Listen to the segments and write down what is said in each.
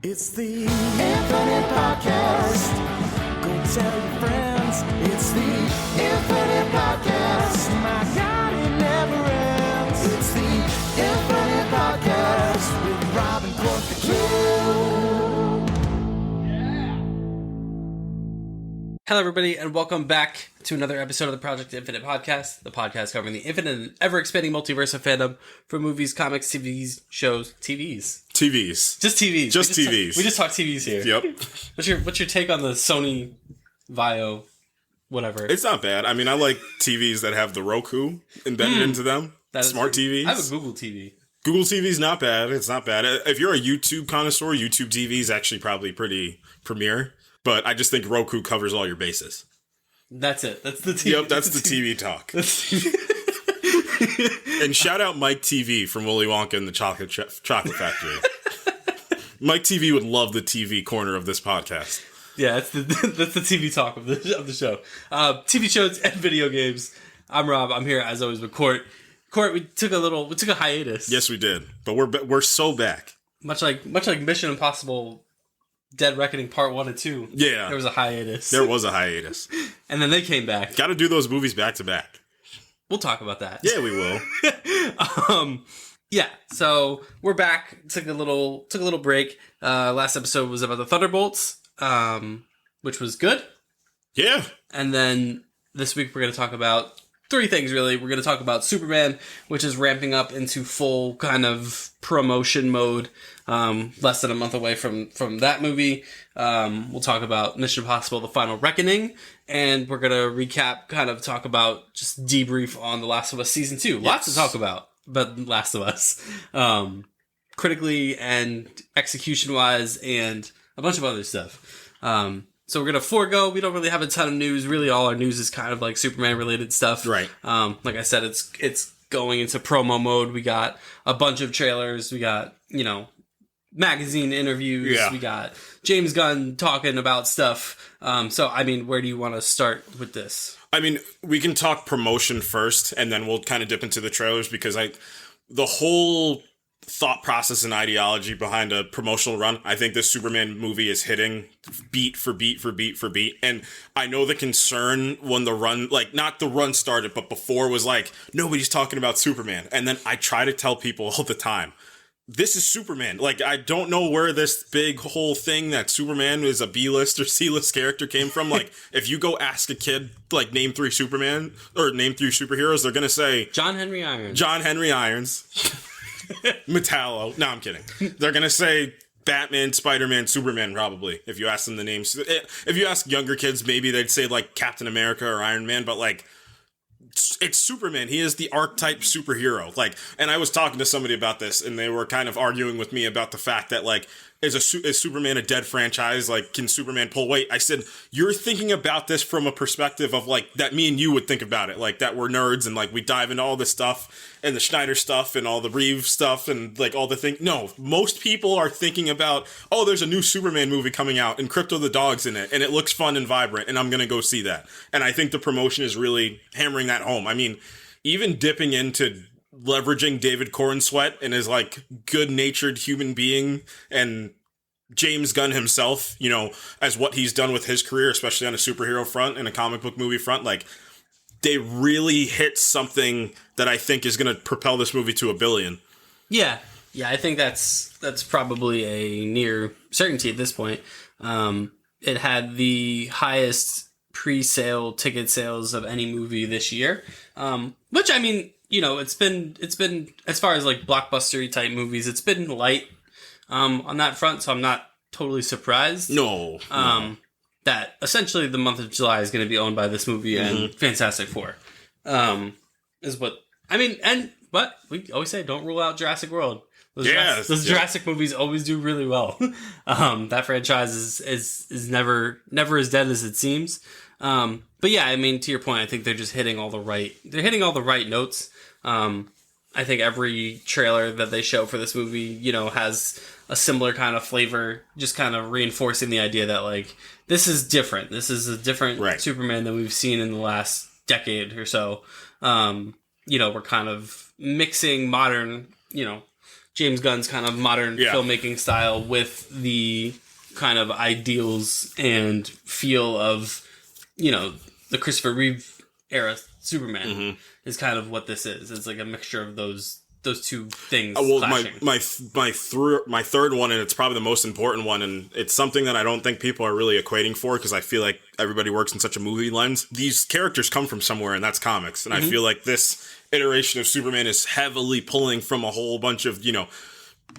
It's the Infinite Podcast. Go tell your friends. It's the Infinite Podcast. My God, it never ends. It's the Infinite Podcast with Rob and Court the Q. Hello, everybody, and welcome back to another episode of the Project Infinite Podcast, the podcast covering the infinite and ever-expanding multiverse of fandom for movies, comics, TVs, shows, TVs. Just TVs. We just talk TVs here. Yep. What's your take on the Sony Vio, whatever? It's not bad. I mean, I like TVs that have the Roku embedded into them. Smart TVs. I have a Google TV. Google TV's not bad. It's not bad. If you're a YouTube connoisseur, YouTube TV is actually probably pretty premier. But I just think Roku covers all your bases. That's it. That's the TV. Yep, that's the TV talk. And shout out Mike TV from Willy Wonka and the Chocolate Factory. Mike TV would love the TV corner of this podcast. Yeah, that's the TV talk of the show. TV shows and video games. I'm Rob. I'm here as always with Court. Court, we took a hiatus. Yes, we did, but we're so back. Much like Mission Impossible. Dead Reckoning Part 1 and 2. Yeah. There was a hiatus. And then they came back. Got to do those movies back to back. We'll talk about that. Yeah, we will. Yeah, so we're back. Took a little break. Last episode was about the Thunderbolts, which was good. Yeah. And then this week we're going to talk about three things, really. We're going to talk about Superman, which is ramping up into full kind of promotion mode. Less than a month away from that movie. We'll talk about Mission Impossible: The Final Reckoning, and we're gonna recap, kind of talk about, just debrief on The Last of Us Season 2. Yes. Lots to talk about, but Last of Us, critically and execution-wise, and a bunch of other stuff. So we're gonna forego. We don't really have a ton of news. Really, all our news is kind of like Superman-related stuff. Right. Like I said, it's going into promo mode. We got a bunch of trailers. We got, magazine interviews. Yeah. We got James Gunn talking about stuff. So, I mean, where do you want to start with this? I mean, we can talk promotion first, and then we'll kind of dip into the trailers, because the whole thought process and ideology behind a promotional run, I think this Superman movie is hitting beat for beat for beat for beat. And I know the concern when the run, like, not the run started, but before, was like, nobody's talking about Superman. And then I try to tell people all the time, this is Superman. Like, I don't know where this big whole thing that Superman is a B-list or C-list character came from. Like, if you go ask a kid, like, name three Superman, or name three superheroes, they're gonna say John Henry Irons. Metallo. No, I'm kidding. They're gonna say Batman, Spider-Man, Superman, probably, if you ask them the names. If you ask younger kids, maybe they'd say, like, Captain America or Iron Man, but, like, it's Superman. He is the archetype superhero. Like, and I was talking to somebody about this, and they were kind of arguing with me about the fact that, like, is Superman a dead franchise? Like, can Superman pull weight? I said, you're thinking about this from a perspective of, like, that me and you would think about it. Like, that we're nerds and, like, we dive into all this stuff and the Schneider stuff and all the Reeve stuff and, like, all the things. No, most people are thinking about, oh, there's a new Superman movie coming out and Crypto the Dog's in it and it looks fun and vibrant and I'm going to go see that. And I think the promotion is really hammering that home. I mean, even dipping into leveraging David Corenswet and his, like, good-natured human being, and James Gunn himself, as what he's done with his career, especially on a superhero front and a comic book movie front. Like, they really hit something that I think is going to propel this movie to $1 billion. Yeah, I think that's probably a near certainty at this point. It had the highest pre-sale ticket sales of any movie this year, which, I mean, it's been as far as, like, blockbuster type movies, it's been light on that front, so I'm not totally surprised. No. That essentially the month of July is going to be owned by this movie and Fantastic Four. Is what I mean, but we always say, don't rule out Jurassic World. Those Jurassic movies always do really well. That franchise is never as dead as it seems. But yeah, I mean, to your point, I think they're just hitting all the right notes. I think every trailer that they show for this movie, has a similar kind of flavor, just kind of reinforcing the idea that, like, this is different. This is a different Superman than we've seen in the last decade or so. We're kind of mixing modern, James Gunn's kind of modern filmmaking style with the kind of ideals and feel of, you know, the Christopher Reeve era Superman is kind of what this is. It's like a mixture of those two things. Well, my third one, and it's probably the most important one, and it's something that I don't think people are really equating for, because I feel like everybody works in such a movie lens. These characters come from somewhere, and that's comics. And I feel like this iteration of Superman is heavily pulling from a whole bunch of, you know,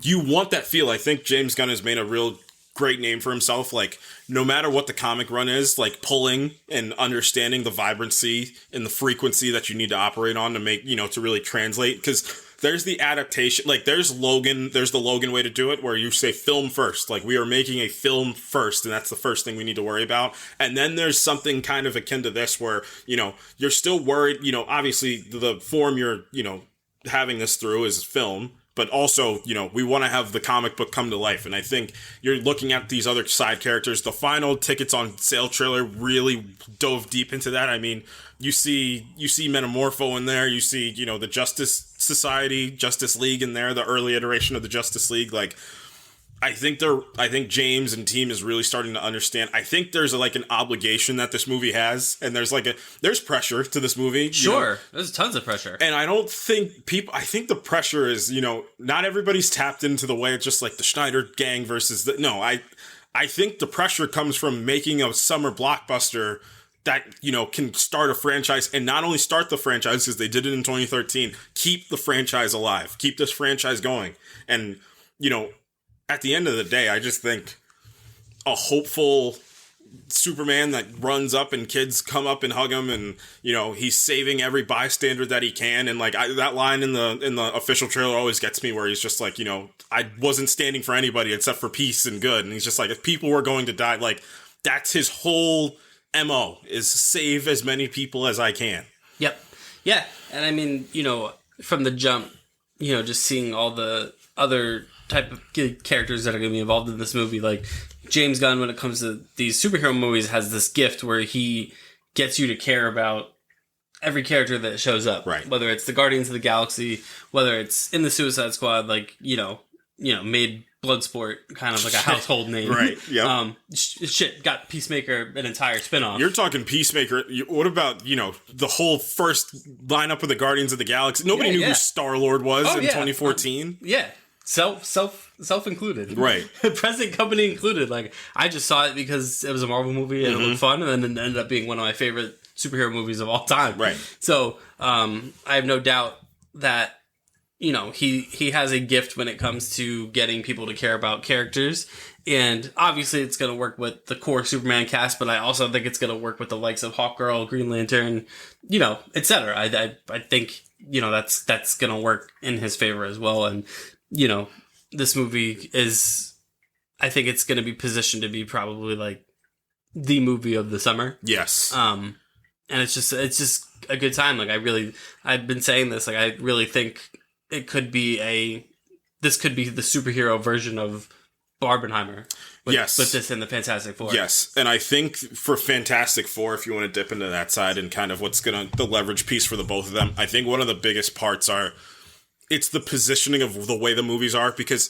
you want that feel. I think James Gunn has made a real great name for himself. Like, no matter what the comic run is, like pulling and understanding the vibrancy and the frequency that you need to operate on to make, you know, to really translate. Because there's the adaptation, like there's the Logan way to do it, where you say film first. Like, we are making a film first, and that's the first thing we need to worry about. And then there's something kind of akin to this where, you know, you're still worried, you know, obviously the form you're, you know, having this through is film, but also, you know, we want to have the comic book come to life. And I think you're looking at these other side characters. The final Tickets on Sale trailer really dove deep into that. I mean, you see Metamorpho in there. You see, you know, the Justice Society, Justice League in there, the early iteration of the Justice League. Like, I think James and team is really starting to understand. I think there's like an obligation that this movie has, and there's pressure to this movie. Sure, you know? There's tons of pressure. And I don't think I think the pressure is, you know, not everybody's tapped into the way it's just like the Schneider gang versus I think the pressure comes from making a summer blockbuster that, you know, can start a franchise, and not only start the franchise, because they did it in 2013, keep the franchise alive, keep this franchise going. And, you know, at the end of the day, I just think a hopeful Superman that runs up and kids come up and hug him, and, you know, he's saving every bystander that he can. And like that line in the official trailer always gets me, where he's just like, you know, I wasn't standing for anybody except for peace and good. And he's just like, if people were going to die, like, that's his whole MO, is save as many people as I can. Yep. Yeah. And I mean, you know, from the jump, you know, just seeing all the other type of characters that are going to be involved in this movie, like James Gunn, when it comes to these superhero movies, has this gift where he gets you to care about every character that shows up, right? Whether it's the Guardians of the Galaxy, whether it's in the Suicide Squad, like, you know, made Bloodsport kind of like a household name, right? Yeah. Shit, got Peacemaker an entire spinoff. You're talking Peacemaker. What about, you know, the whole first lineup of the Guardians of the Galaxy? Nobody knew who Star-Lord was in 2014. Self included, right? Present company included. Like, I just saw it because it was a Marvel movie and it looked fun, and then it ended up being one of my favorite superhero movies of all time. Right. So, I have no doubt that, you know, he has a gift when it comes to getting people to care about characters, and obviously it's going to work with the core Superman cast, but I also think it's going to work with the likes of Hawkgirl, Green Lantern, you know, etc. I think, you know, that's going to work in his favor as well. And, you know, this movie is, I think it's going to be positioned to be probably like the movie of the summer. Yes. And it's just a good time. Like, I've been saying this, like, I really think it could be this could be the superhero version of Barbenheimer. With this in the Fantastic Four. Yes. And I think for Fantastic Four, if you want to dip into that side and kind of what's the leverage piece for the both of them, I think one of the biggest parts it's the positioning of the way the movies are, because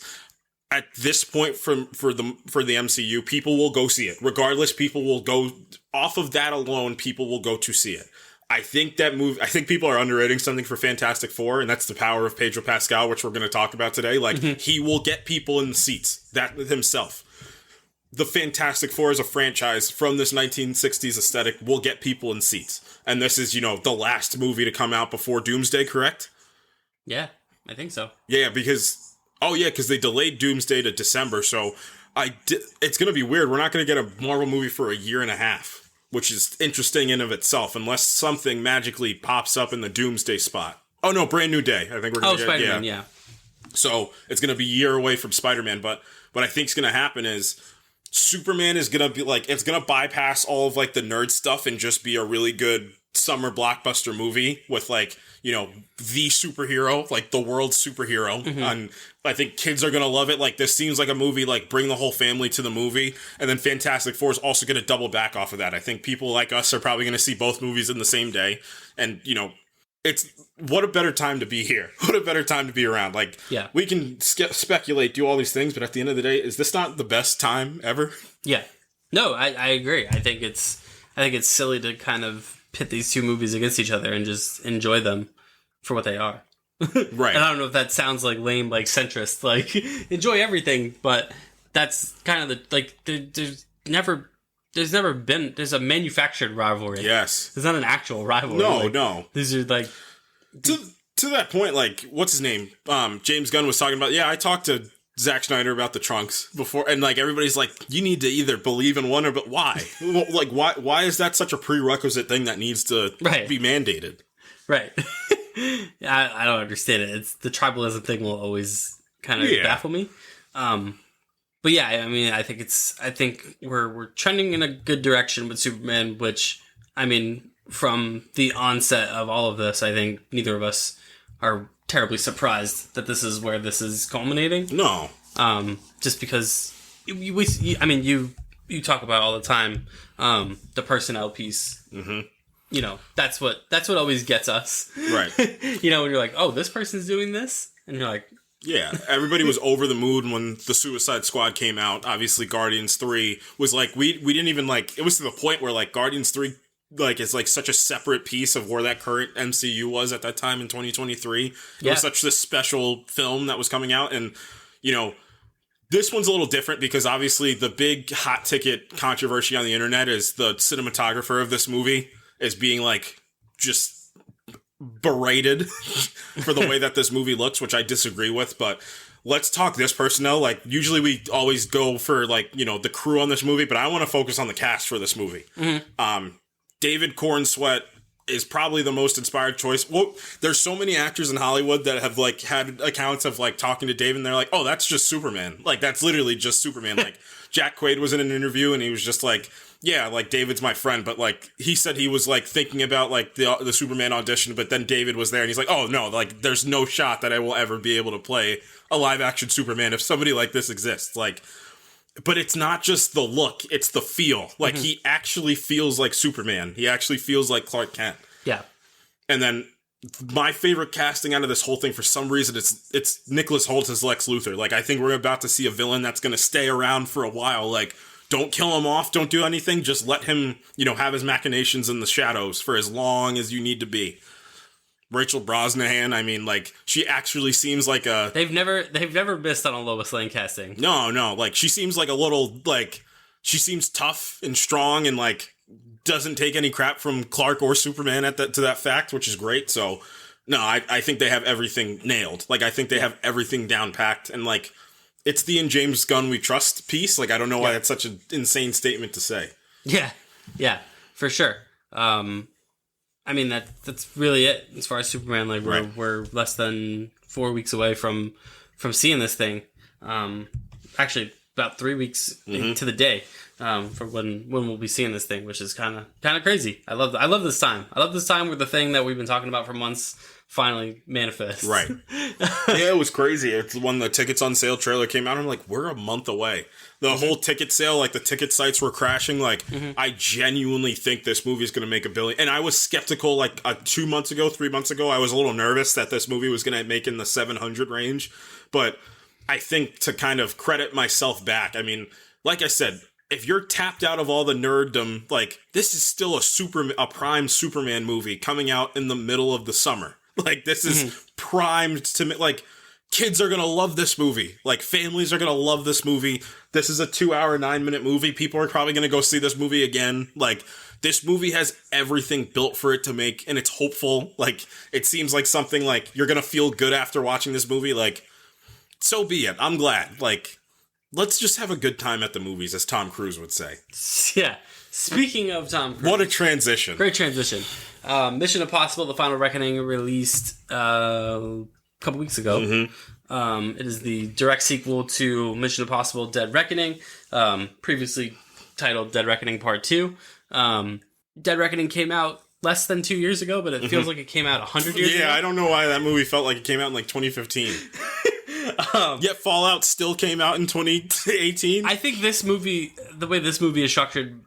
at this point for the MCU, people will go see it. Regardless, people will go off of that alone, people will go to see it. I think people are underrating something for Fantastic Four, and that's the power of Pedro Pascal, which we're going to talk about today. Like, he will get people in the seats, that himself. The Fantastic Four as a franchise from this 1960s aesthetic will get people in seats. And this is, you know, the last movie to come out before Doomsday, correct? Yeah, I think so. Yeah, because they delayed Doomsday to December, so it's going to be weird. We're not going to get a Marvel movie for a year and a half, which is interesting in of itself, unless something magically pops up in the Doomsday spot. Oh no, Brand New Day. I think we're going to get Spider-Man, yeah. So it's going to be a year away from Spider-Man, but what I think is going to happen is Superman is going to be like, it's going to bypass all of like the nerd stuff and just be a really good summer blockbuster movie with, like, you know, the superhero, like the world's superhero. And I think kids are going to love it. Like, this seems like a movie, like, bring the whole family to the movie. And then Fantastic Four is also going to double back off of that. I think people like us are probably going to see both movies in the same day. And, you know, it's what a better time to be here. What a better time to be around. Like, we can speculate, do all these things, but at the end of the day, is this not the best time ever? Yeah. No, I agree. I think it's silly to kind of pit these two movies against each other and just enjoy them for what they are. Right. And I don't know if that sounds like lame, like centrist, like enjoy everything, but that's kind of the, like, there's never been, there's a manufactured rivalry. Yes. There's not an actual rivalry. No, like, no. These are like... To that point, like, what's his name? James Gunn was talking about, I talked to Zack Snyder about the trunks before, and, like, everybody's like, you need to either believe in one but why? Like, why is that such a prerequisite thing that needs to be mandated? Right. I don't understand it. It's the tribalism thing will always kind of baffle me. But yeah, I mean, I think we're trending in a good direction with Superman, which, I mean, from the onset of all of this, I think neither of us are terribly surprised that this is where this is culminating. No. Just because you talk about all the time, the personnel piece. Mm-hmm. You know, that's what always gets us. Right. You know, when you're like, oh, this person's doing this, and you're like, yeah, everybody was over the moon when the Suicide Squad came out. Obviously, Guardians 3 was like, we didn't even, like, it was to the point where, like, Guardians 3, like, it's, like, such a separate piece of where that current MCU was at that time in 2023. It was such this special film that was coming out, and, you know, this one's a little different because, obviously, the big hot ticket controversy on the internet is the cinematographer of this movie is being, like, just berated for the way that this movie looks, which I disagree with, but let's talk this personnel. Like, usually we always go for, like, you know, the crew on this movie, but I want to focus on the cast for this movie. Mm-hmm. David Corenswet is probably the most inspired choice. Well, there's so many actors in Hollywood that have, like, had accounts of, like, talking to David, and they're like, oh, that's just Superman. Like, that's literally just Superman. Like, Jack Quaid was in an interview, and he was just like, yeah, like, David's my friend, but, like, he said he was, like, thinking about, like, the Superman audition, but then David was there, and he's like, oh, no, like, there's no shot that I will ever be able to play a live-action Superman if somebody like this exists. Like, but it's not just the look, it's the feel. Like, he actually feels like Superman. He actually feels like Clark Kent. Yeah. And then my favorite casting out of this whole thing, for some reason, it's Nicholas Hoult as Lex Luthor. Like, I think we're about to see a villain that's going to stay around for a while. Like, don't kill him off, don't do anything, just let him, you know, have his machinations in the shadows for as long as you need to be. Rachel Brosnahan, I mean, like, she actually seems like a... They've never missed on a Lois Lane casting. No, like, she seems like a little, like, she seems tough and strong and, like, doesn't take any crap from Clark or Superman to that fact, which is great. So, no, I think they have everything nailed. Like, I think they have everything down packed, and, like, it's the "In James Gunn We Trust" piece. Like, I don't know why that's such an insane statement to say. Yeah, for sure. I mean, that's really it as far as Superman. Like, we're less than 4 weeks away from seeing this thing. Actually, about 3 weeks to the day for when we'll be seeing this thing, which is kind of crazy. I love this time. I love this time where the thing that we've been talking about for months finally manifests. Right. Yeah, it was crazy. It's when the tickets on sale trailer came out, I'm like, we're a month away. The whole ticket sale, like, the ticket sites were crashing. Like, I genuinely think this movie is going to make $1 billion. And I was skeptical, like, 3 months ago. I was a little nervous that this movie was going to make in the 700 range. But I think, to kind of credit myself back, I mean, like I said, if you're tapped out of all the nerddom, like, this is still a prime Superman movie coming out in the middle of the summer. Like, this is primed to, like, kids are going to love this movie. Like, families are going to love this movie. This is a 2-hour, 9-minute movie. People are probably going to go see this movie again. Like, this movie has everything built for it to make, and it's hopeful. Like, it seems like something, like, you're going to feel good after watching this movie. Like, so be it. I'm glad. Like, let's just have a good time at the movies, as Tom Cruise would say. Yeah. Speaking of Tom Cruise. What a transition. Great transition. Mission Impossible: The Final Reckoning released a couple weeks ago. It is the direct sequel to Mission Impossible: Dead Reckoning, previously titled Dead Reckoning Part 2. Dead Reckoning came out less than 2 years ago, but it feels like it came out 100 years ago. Yeah, I don't know why that movie felt like it came out in, like, 2015. Yet Fallout still came out in 2018. I think this movie, the way this movie is structured,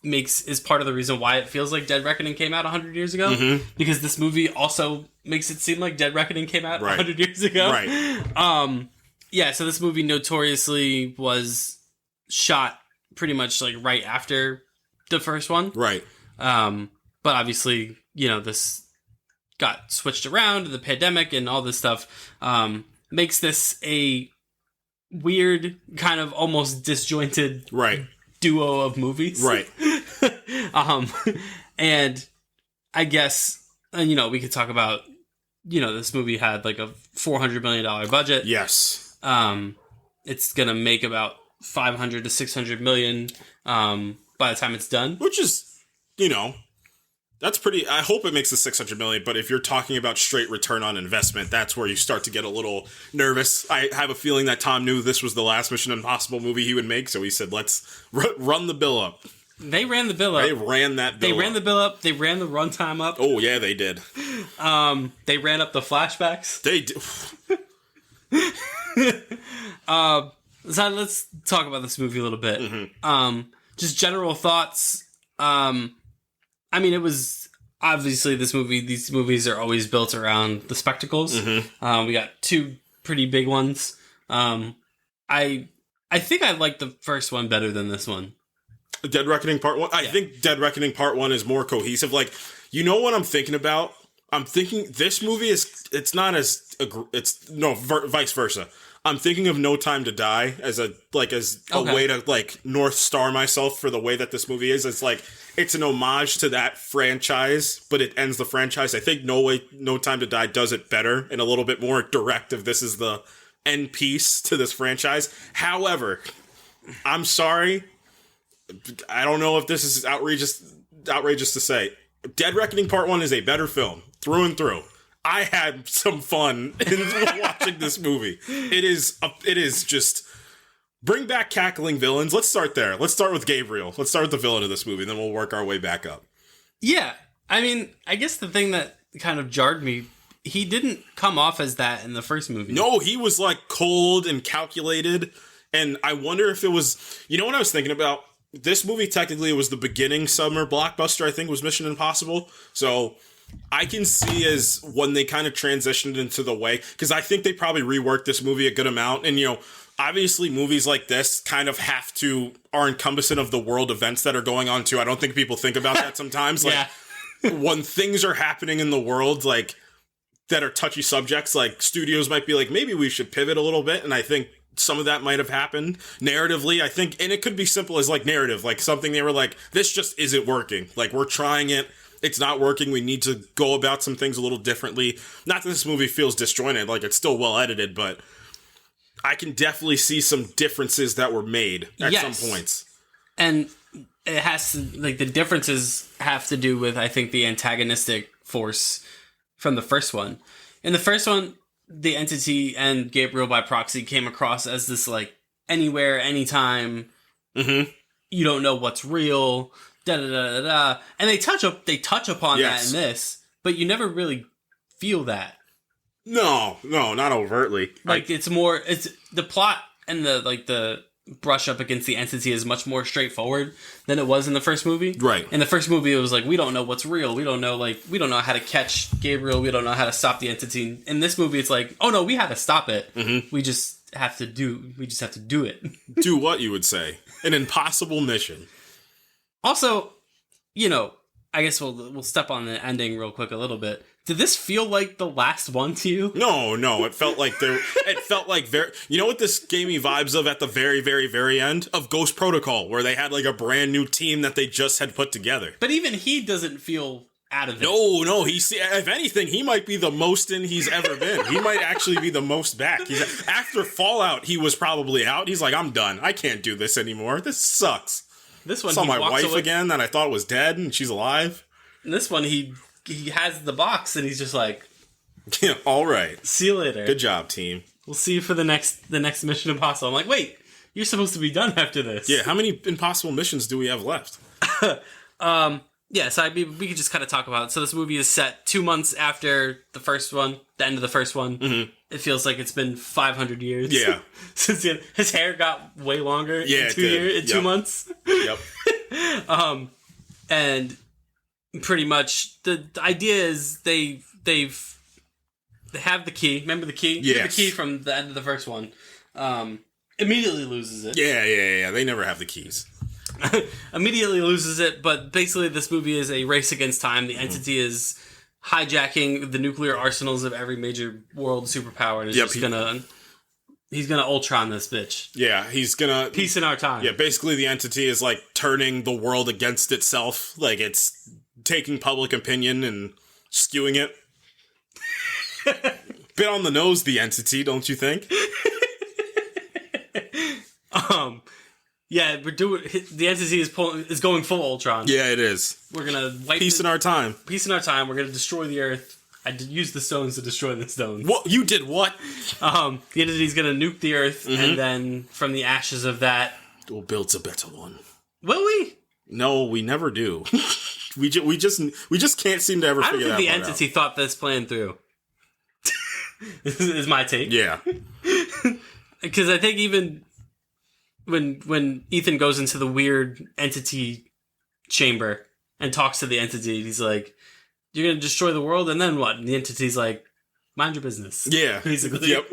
is part of the reason why it feels like Dead Reckoning came out 100 years ago. Because this movie also makes it seem like Dead Reckoning came out 100 years ago. Right. Yeah, so this movie notoriously was shot pretty much like right after the first one. Right. But obviously, this got switched around, the pandemic and all this stuff makes this a weird, kind of almost disjointed duo of movies. Right. And I guess, we could talk about, this movie had like a $400 million budget. Yes. It's going to make about 500 to 600 million by the time it's done. Which is, that's pretty. I hope it makes the 600 million, but if you're talking about straight return on investment, that's where you start to get a little nervous. I have a feeling that Tom knew this was the last Mission Impossible movie he would make, so he said, let's run the bill up. They ran the bill up. They ran that bill up. They ran the bill up. They ran the runtime up. Oh, yeah, they did. They ran up the flashbacks. They did. So let's talk about this movie a little bit. Just general thoughts. It was obviously these movies are always built around the spectacles. We got two pretty big ones. I think I like the first one better than this one. Dead Reckoning Part 1? I think Dead Reckoning Part 1 is more cohesive. Like, what I'm thinking about? I'm thinking this movie it's not as, vice versa. I'm thinking of No Time to Die as a way to like North Star myself for the way that this movie is. It's like, it's an homage to that franchise, but it ends the franchise. I think No Time to Die does it better and a little bit more direct if this is the end piece to this franchise. However, I'm sorry. I don't know if this is outrageous to say. Dead Reckoning Part 1 is a better film through and through. I had some fun in watching this movie. It is just bring back cackling villains. Let's start there. Let's start with Gabriel. Let's start with the villain of this movie, and then we'll work our way back up. Yeah. I guess the thing that kind of jarred me, he didn't come off as that in the first movie. No, he was like cold and calculated. And I wonder if it was, what I was thinking about? This movie technically was the beginning summer blockbuster, I think, was Mission Impossible. So I can see as when they kind of transitioned into the way, because I think they probably reworked this movie a good amount. And, obviously movies like this kind of are encompassing of the world events that are going on too. I don't think people think about that sometimes. Like when things are happening in the world, like that are touchy subjects, like studios might be like, maybe we should pivot a little bit. And I think some of that might have happened narratively, I think. And it could be simple as like narrative, like something they were like, this just isn't working. Like we're trying it. It's not working. We need to go about some things a little differently. Not that this movie feels disjointed, like it's still well edited, but I can definitely see some differences that were made at some points. And it has to, like, the differences have to do with, I think, the antagonistic force from the first one. In the first one, the entity and Gabriel by proxy came across as this, like, anywhere, anytime, you don't know what's real, da-da-da-da-da. And they touch upon that in this, but you never really feel that. No, not overtly. Like, it's the plot and the brush up against the entity is much more straightforward than it was in the first movie. Right. In the first movie, it was like, we don't know what's real. We don't know how to catch Gabriel. We don't know how to stop the entity. In this movie, it's like, oh no, we had to stop it. We just have to do it. Do what, you would say? An impossible mission. Also, I guess we'll step on the ending real quick a little bit. Did this feel like the last one to you? No. It felt like you know what this gave me vibes of at the very, very, very end? Of Ghost Protocol, where they had like a brand new team that they just had put together. But even he doesn't feel out of it. No. If anything, he might be the most in he's ever been. He might actually be the most back. After Fallout, he was probably out. He's like, I'm done. I can't do this anymore. This sucks. This one, I saw my wife again that I thought was dead, and she's alive. And this one, he has the box, and he's just like, yeah, all right. See you later. Good job, team. We'll see you for the next Mission Impossible. I'm like, wait, you're supposed to be done after this. Yeah, how many impossible missions do we have left? Yeah, so we could just kind of talk about it. So this movie is set 2 months after the first one, the end of the first one. It feels like it's been 500 years. Yeah. Since his hair got way longer in 2 months. Yep. And pretty much the idea is they have the key. Remember the key? Yes. The key from the end of the first one. Immediately loses it. Yeah. They never have the keys. Immediately loses it, but basically this movie is a race against time. The entity is hijacking the nuclear arsenals of every major world superpower and is just he's gonna Ultron this bitch. Yeah, he's gonna... Peace in our time. Yeah, basically the entity is like turning the world against itself. Like it's taking public opinion and skewing it. Bit on the nose, the entity, don't you think? Yeah, the entity is going full Ultron. Yeah, it is. We're gonna wipe Peace in our time. Peace in our time. We're gonna destroy the Earth. I did use the stones to destroy the stones. What? You did what? The entity's gonna nuke the Earth, and then from the ashes of that, we'll build a better one. Will we? No, we never do. we just can't seem to ever figure that out. I don't think the entity thought this plan through. This is my take. Yeah. Because I think even when Ethan goes into the weird entity chamber and talks to the entity, he's like, "You're gonna destroy the world, and then what?" And the entity's like, "Mind your business." Yeah. Basically. Yep.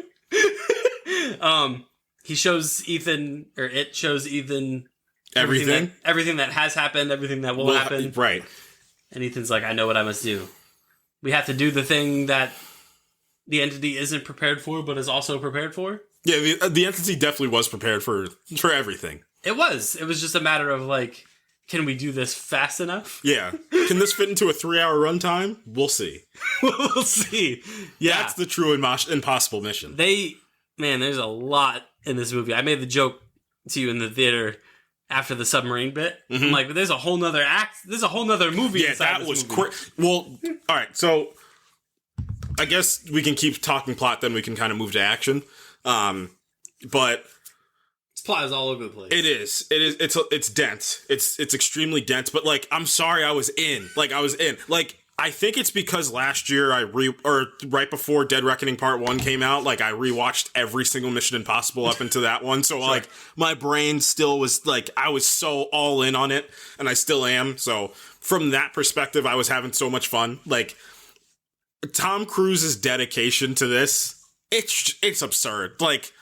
He shows Ethan, or it shows Ethan everything that has happened, everything that will happen. Right. And Ethan's like, "I know what I must do. We have to do the thing that the entity isn't prepared for, but is also prepared for." Yeah, the entity definitely was prepared for everything. It was just a matter of like, can we do this fast enough? Yeah. Can this fit into a 3-hour runtime? We'll see. We'll see. Yeah. That's the true impossible mission. There's a lot in this movie. I made the joke to you in the theater after the submarine bit. Mm-hmm. I'm like, there's a whole nother act. There's a whole nother movie. Yeah, that was quick. Well, all right. So I guess we can keep talking plot, then we can kind of move to action. But this plot is all over the place. It is. It's dense. It's extremely dense. But like, I'm sorry, I was in. Like, I think it's because last year right before Dead Reckoning Part 1 came out, like I rewatched every single Mission Impossible up into that one. So like, my brain still was like, I was so all in on it, and I still am. So from that perspective, I was having so much fun. Like, Tom Cruise's dedication to this, it's absurd. Like,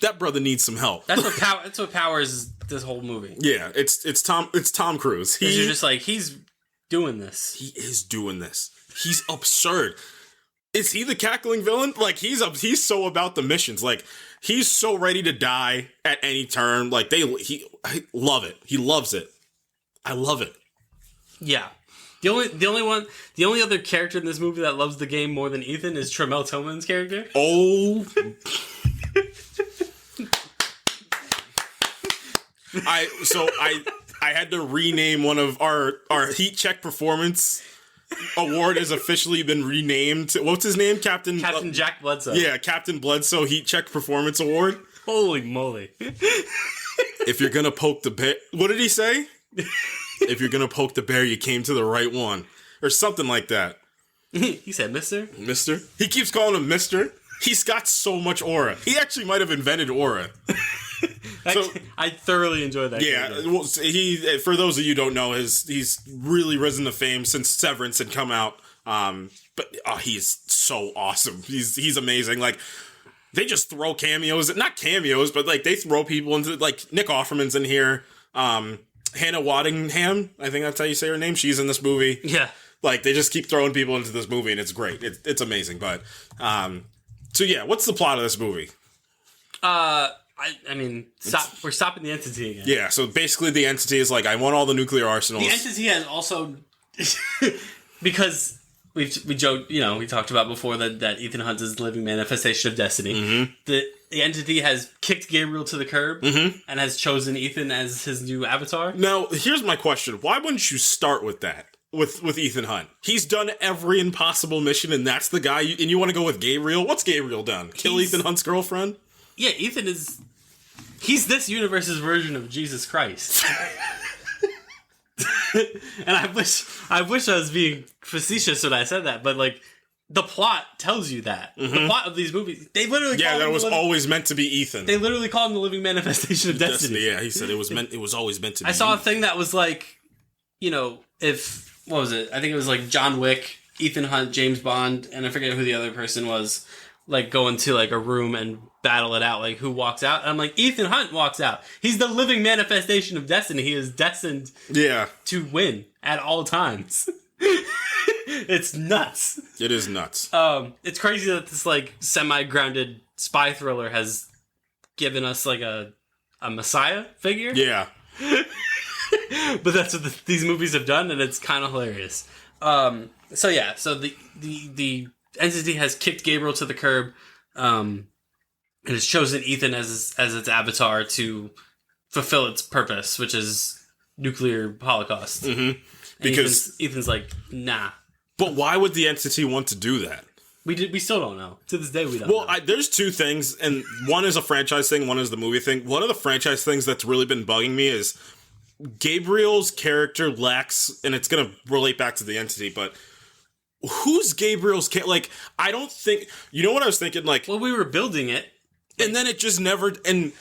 that brother needs some help. That's what powers this whole movie. Yeah, it's Tom Cruise. You're just like, he's doing this. He is doing this. He's absurd. Is he the cackling villain? Like, he's so about the missions. Like, he's so ready to die at any turn. Like, I love it. He loves it. I love it. Yeah. The only other character in this movie that loves the game more than Ethan is Tremel Tillman's character. Oh. I had to rename one of our Heat Check Performance Award has officially been renamed. What's his name? Captain Jack Bledsoe. Yeah, Captain Bledsoe Heat Check Performance Award. Holy moly. If you're gonna poke the bear, what did he say? If you're gonna poke the bear, you came to the right one. Or something like that. He said Mister? Mister? He keeps calling him Mister. He's got so much aura. He actually might have invented aura. I thoroughly enjoyed that. Yeah, well, for those of you who don't know, he's really risen to fame since Severance had come out. But he's so awesome. He's amazing. Like, they just throw cameos, not cameos, but like they throw people into, like, Nick Offerman's in here. Hannah Waddingham, I think that's how you say her name. She's in this movie. Yeah, like they just keep throwing people into this movie, and it's great. It's amazing. But so yeah, what's the plot of this movie? I mean, we're stopping the entity again. Yeah, so basically the entity is like, I want all the nuclear arsenals. The entity has also, because we joked, we talked about before that Ethan Hunt is the living manifestation of destiny. Mm-hmm. The entity has kicked Gabriel to the curb and has chosen Ethan as his new avatar. Now, here's my question. Why wouldn't you start with that? With Ethan Hunt. He's done every impossible mission, and that's the guy, and you want to go with Gabriel? What's Gabriel done? Kill Ethan Hunt's girlfriend? Yeah, Ethan he's this universe's version of Jesus Christ. And I wish I was being facetious when I said that, but like, the plot tells you that. The plot of these movies, they literally that it was always meant to be Ethan. They literally call him the living manifestation of destiny. Yeah, he said it was always meant to be. I saw you. a thing that was like, what was it? I think it was like John Wick, Ethan Hunt, James Bond, and I forget who the other person was, like go into like a room and battle it out, like who walks out. And I'm like, Ethan Hunt walks out. He's the living manifestation of destiny. He is destined to win at all times. It's nuts. It is nuts. It's crazy that this like semi-grounded spy thriller has given us like a messiah figure. Yeah. But that's what these movies have done, and it's kind of hilarious. So the entity has kicked Gabriel to the curb, and has chosen Ethan as its avatar to fulfill its purpose, which is nuclear holocaust. Mm-hmm. Because Ethan's like, nah. But why would the entity want to do that? We still don't know. To this day, we don't know. There's two things, and one is a franchise thing, one is the movie thing. One of the franchise things that's really been bugging me is Gabriel's character lacks, and it's going to relate back to the entity, but who's Gabriel's like, I don't think, you know what I was thinking? Like, well, we were building it. And then it just never, and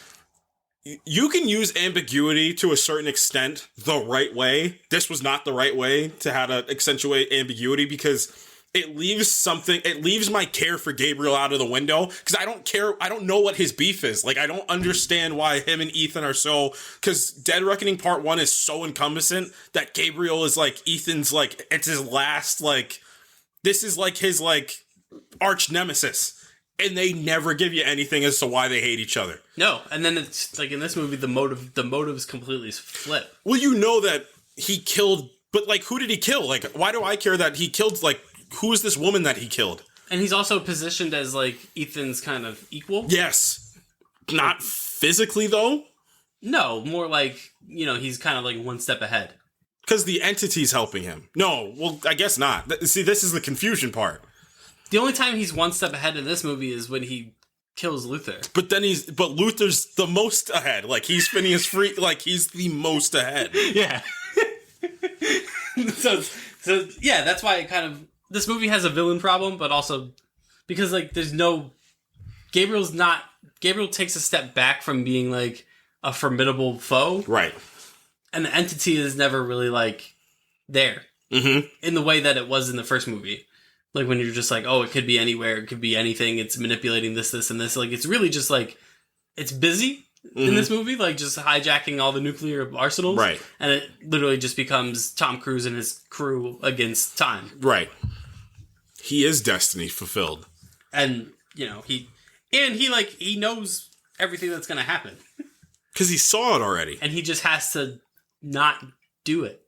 you can use ambiguity to a certain extent the right way. This was not the right way to how to accentuate ambiguity because it leaves my care for Gabriel out of the window because I don't know what his beef is. Like, I don't understand why him and Ethan are so, because Dead Reckoning Part 1 is so encompassing that Gabriel is like Ethan's, like, it's his last, like, this is like his, like, arch nemesis. And they never give you anything as to why they hate each other. No, and then it's like in this movie, the motive is completely flipped. Well, you know that he killed, but like, who did he kill? Like, why do I care that he killed? Like, who is this woman that he killed? And he's also positioned as like Ethan's kind of equal. Yes, not physically though. No, more like he's kind of like one step ahead. Because the entity's helping him. No, well, I guess not. See, this is the confusion part. The only time he's one step ahead in this movie is when he kills Luther. But Luther's the most ahead. Like, he's Phineas Free. Like, he's the most ahead. Yeah. so yeah, that's why it kind of, this movie has a villain problem, but also because like Gabriel takes a step back from being like a formidable foe. Right. And the entity is never really like there. Mm-hmm. In the way that it was in the first movie. Like, when you're just like, oh, it could be anywhere, it could be anything, it's manipulating this, and this. Like, it's really just like, it's busy in this movie, like, just hijacking all the nuclear arsenals. Right. And it literally just becomes Tom Cruise and his crew against time. Right. He is destiny fulfilled. And, he knows everything that's going to happen. Because he saw it already. And he just has to not do it.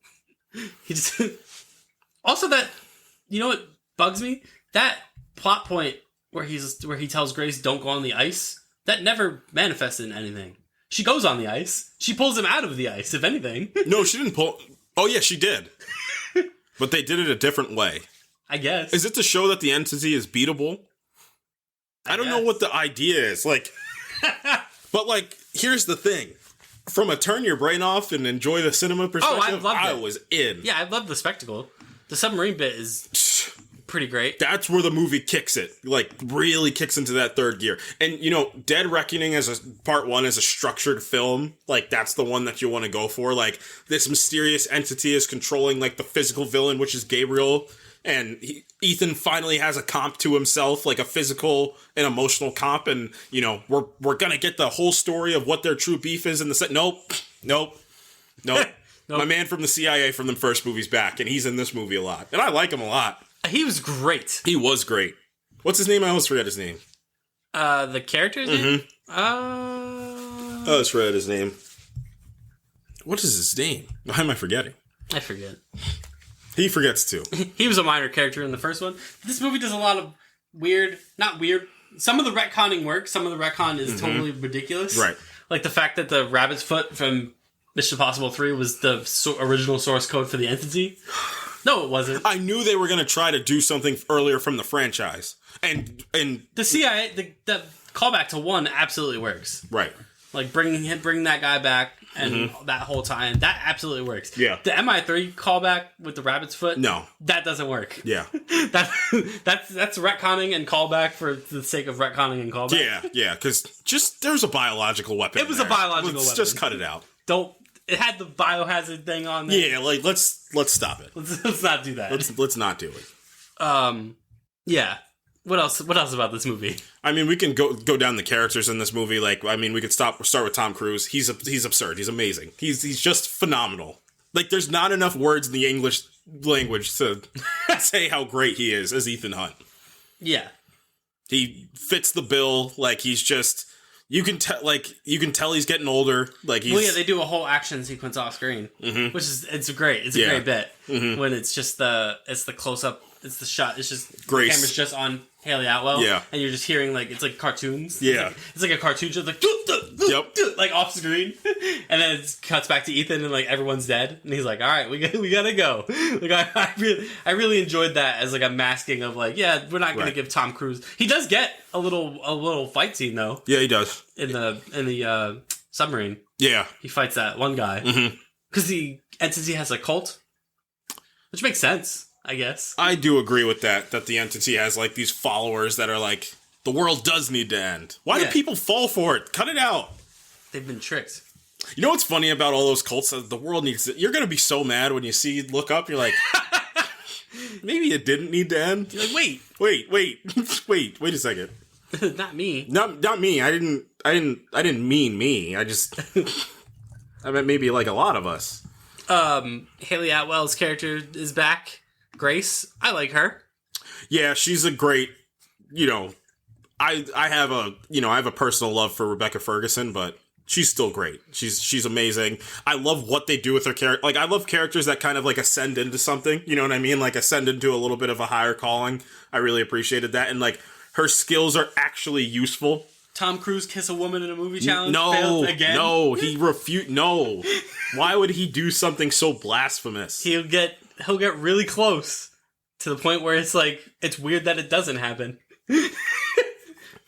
He just... Also, that... You know what bugs me? That plot point where he tells Grace don't go on the ice, that never manifested in anything. She goes on the ice. She pulls him out of the ice, if anything. No, she didn't pull... Oh, yeah, she did. But they did it a different way. I guess. Is it to show that the entity is beatable? I don't know what the idea is. Like... But, like, here's the thing. From a turn your brain off and enjoy the cinema perspective, I was in. Yeah, I love the spectacle. The submarine bit is pretty great. That's where the movie kicks it. Like, really kicks into that third gear. And, Dead Reckoning as a part 1 as a structured film, like, that's the one that you want to go for. Like, this mysterious entity is controlling, like, the physical villain, which is Gabriel. And Ethan finally has a comp to himself, like a physical and emotional comp. And, we're going to get the whole story of what their true beef is in the set. Nope. My man from the CIA from the first movie's back, and he's in this movie a lot. And I like him a lot. He was great. He was great. What's his name? I almost forget his name. The character's name? I always forget his name. What is his name? Why am I forgetting? I forget. He forgets too. He was a minor character in the first one. This movie does a lot of not weird. Some of the retconning works. Some of the retcon is totally ridiculous. Right. Like the fact that the rabbit's foot from Mission Impossible 3 was the original source code for the entity. No, it wasn't. I knew they were going to try to do something earlier from the franchise. And the CIA, the callback to 1 absolutely works. Right. Like bring that guy back. and that whole time, that absolutely works. Yeah. The MI3 callback with the rabbit's foot, No. that doesn't work. Yeah. That's retconning and callback for the sake of retconning and callback. Yeah, because there's a biological weapon. It was a biological Let's weapon. just cut it out. It had the biohazard thing on there. Yeah, like let's stop it. Let's not do that. Let's not do it. Yeah. What else about this movie? I mean, we can go down the characters in this movie. Like, I mean, we could start with Tom Cruise. He's absurd. He's amazing. He's just phenomenal. Like, there's not enough words in the English language to say how great he is as Ethan Hunt. Yeah. He fits the bill. Like, he's just, you can tell he's getting older. Like, he's, well, yeah, they do a whole action sequence off screen, which is great. It's a great bit when it's just the close up. It's the shot. It's just Grace. The camera's just on Haley Atwell. Yeah, and you're just hearing like it's like cartoons. Yeah, it's like a cartoon just like yep, like off screen, and then it cuts back to Ethan and like everyone's dead, and he's like, "All right, we gotta go." Like I really enjoyed that as like a masking of like, yeah, we're not gonna give Tom Cruise. He does get a little fight scene though. Yeah, he does in the submarine. Yeah, he fights that one guy because the entity has a cult, which makes sense. I guess. I do agree with that the entity has, like, these followers that are like, the world does need to end. Why do people fall for it? Cut it out. They've been tricked. You know what's funny about all those cults? The world needs to... You're going to be so mad when you look up, you're like, maybe it didn't need to end. You're like, wait a second. Not me. Not me. I didn't mean me. I just... I meant maybe, like, a lot of us. Haley Atwell's character is back. Grace, I like her. Yeah, she's a great, I have a personal love for Rebecca Ferguson, but she's still great. She's amazing. I love what they do with her character. Like, I love characters that kind of like ascend into something, you know what I mean? Like ascend into a little bit of a higher calling. I really appreciated that. And like her skills are actually useful. Tom Cruise kiss a woman in a movie challenge? No, again? No, he no. Why would he do something so blasphemous? He'll get really close to the point where it's like it's weird that it doesn't happen.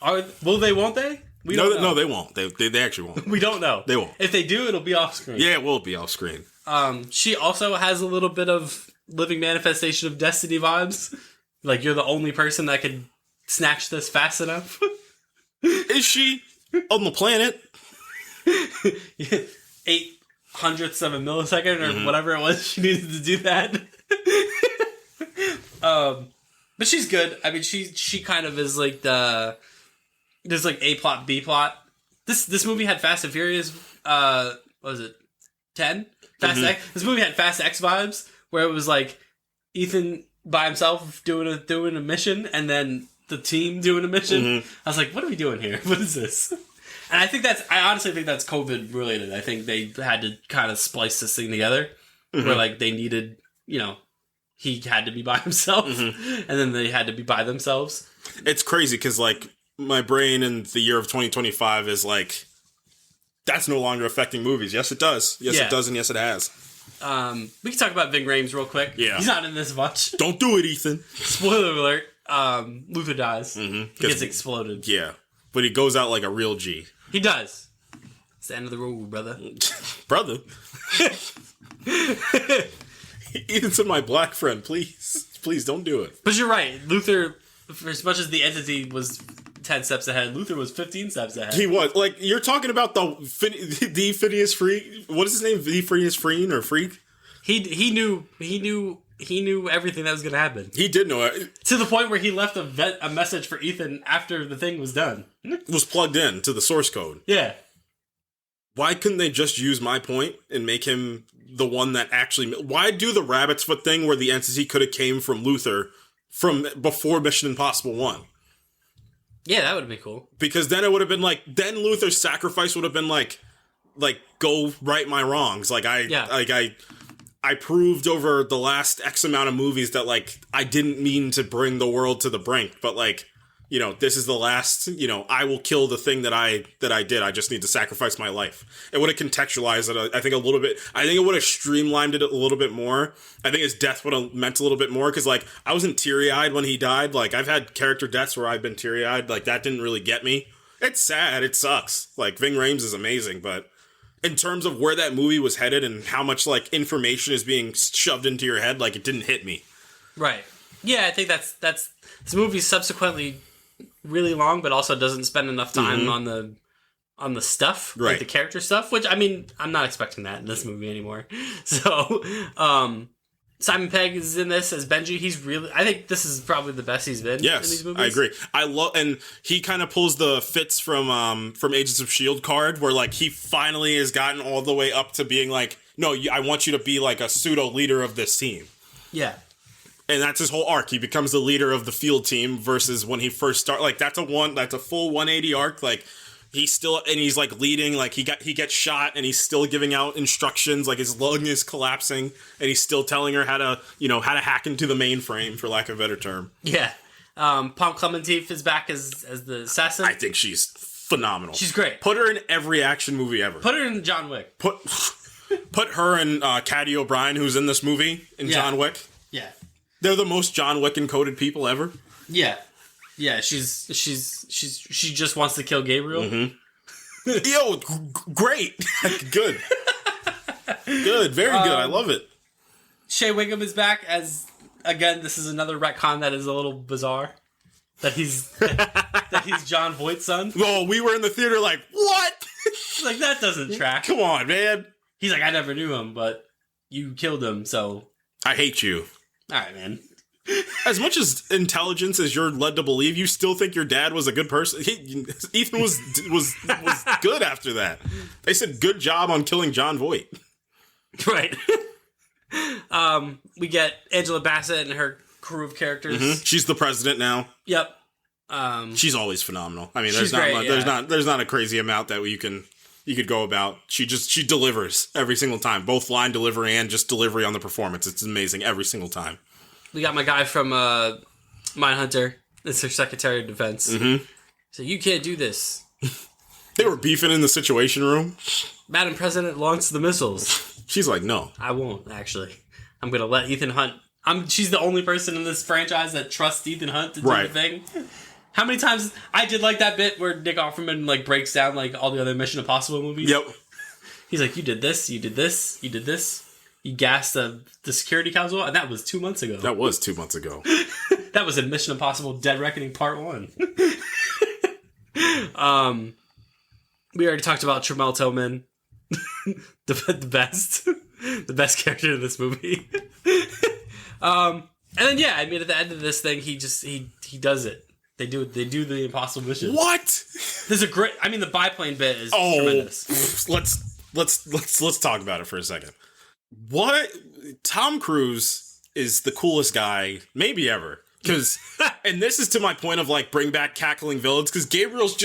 Won't they? No, they won't. They actually won't. We don't know. They won't. If they do, it'll be off screen. Yeah, it will be off screen. She also has a little bit of living manifestation of Destiny vibes. Like you're the only person that could snatch this fast enough. Is she on the planet? 8/100ths of a millisecond or whatever it was she needed to do that. But she's good. I mean, she kind of is like there's like A plot, B plot. This movie had Fast and Furious. What was it? 10? Fast X. This movie had Fast X vibes, where it was like Ethan by himself doing a mission, and then the team doing a mission. I was like, what are we doing here? What is this? And I honestly think that's COVID related. I think they had to kind of splice this thing together where like they needed, he had to be by himself and then they had to be by themselves. It's crazy because like my brain in the year of 2025 is like, that's no longer affecting movies. Yes, it does. Yes, it does. And yes, it has. We can talk about Ving Rhames real quick. Yeah. He's not in this much. Don't do it, Ethan. Spoiler alert. Luther dies. He gets exploded. Yeah. But he goes out like a real G. He does. It's the end of the road, brother. Brother? Ethan's my black friend. Please don't do it. But you're right. Luther, for as much as the entity was 10 steps ahead, Luther was 15 steps ahead. He was. Like, you're talking about the Phineas Freak. What is his name? The Phineas Freen or Freak? He knew everything that was going to happen. He did know it. To the point where he left a message for Ethan after the thing was done. It was plugged in to the source code. Yeah. Why couldn't they just use my point and make him the one that actually... Why do the rabbit's foot thing where the entity could have came from Luther from before Mission Impossible 1? Yeah, that would have been cool. Because then it would have been like... Then Luther's sacrifice would have been like go right my wrongs. I proved over the last X amount of movies that, like, I didn't mean to bring the world to the brink, but, like, this is the last, I will kill the thing that I did. I just need to sacrifice my life. It would have contextualized it, I think, a little bit. I think it would have streamlined it a little bit more. I think his death would have meant a little bit more, because, like, I wasn't teary-eyed when he died. Like, I've had character deaths where I've been teary-eyed. Like, that didn't really get me. It's sad. It sucks. Like, Ving Rhames is amazing, but... in terms of where that movie was headed and how much like information is being shoved into your head, like it didn't hit me. Right. Yeah, I think that's this movie's subsequently really long, but also doesn't spend enough time on the stuff, right. like the character stuff, which, I mean, I'm not expecting that in this movie anymore. So, Simon Pegg is in this as Benji. I think this is probably the best he's been in these movies. I agree. And he kind of pulls the Fitz from Agents of S.H.I.E.L.D. card, where like he finally has gotten all the way up to being like, no, I want you to be like a pseudo leader of this team. Yeah. And that's his whole arc. He becomes the leader of the field team versus when he first started. Like that's a full 180 arc. Like he's like leading. Like he gets shot and he's still giving out instructions. Like his lung is collapsing and he's still telling her how to hack into the mainframe, for lack of a better term. Yeah. Palm Clementif is back as the assassin. I think she's phenomenal. She's great. Put her in every action movie ever. Put her in John Wick. Put her and Caddy O'Brien, who's in this movie, in John Wick. Yeah. They're the most John Wick encoded people ever. Yeah. Yeah, she just wants to kill Gabriel. Mm-hmm. Yo, great. Good. Good. Very good. I love it. Shea Whigham is back as, again, this is another retcon that is a little bizarre. That he's John Voight's son. Well, we were in the theater like, what? Like, that doesn't track. Come on, man. He's like, I never knew him, but you killed him, so... I hate you. Alright, man. As much as intelligence as you're led to believe, you still think your dad was a good person. Ethan was good after that. They said good job on killing John Voight. Right. We get Angela Bassett and her crew of characters. Mm-hmm. She's the president now. Yep. She's always phenomenal. I mean, there's not a crazy amount that you could go about. She delivers every single time, both line delivery and just delivery on the performance. It's amazing every single time. We got my guy from Mindhunter. It's her Secretary of Defense. Mm-hmm. So you can't do this. They were beefing in the Situation Room. Madam President, launch the missiles. She's like, no. I won't, actually. I'm going to let Ethan Hunt... She's the only person in this franchise that trusts Ethan Hunt to do the thing. How many times... I did like that bit where Nick Offerman like breaks down like all the other Mission Impossible movies. Yep. He's like, you did this, you did this, you did this. You gassed the security council, and that was 2 months ago. That was 2 months ago. That was in Mission Impossible Dead Reckoning Part 1. We already talked about Tramel Tillman. the best character in this movie. And then at the end of this thing, he does it. They do the impossible mission. What? There's a great... I mean, the biplane bit is tremendous. Let's talk about it for a second. What? Tom Cruise is the coolest guy maybe ever. Because, and this is to my point of like bring back cackling villains, because Gabriel's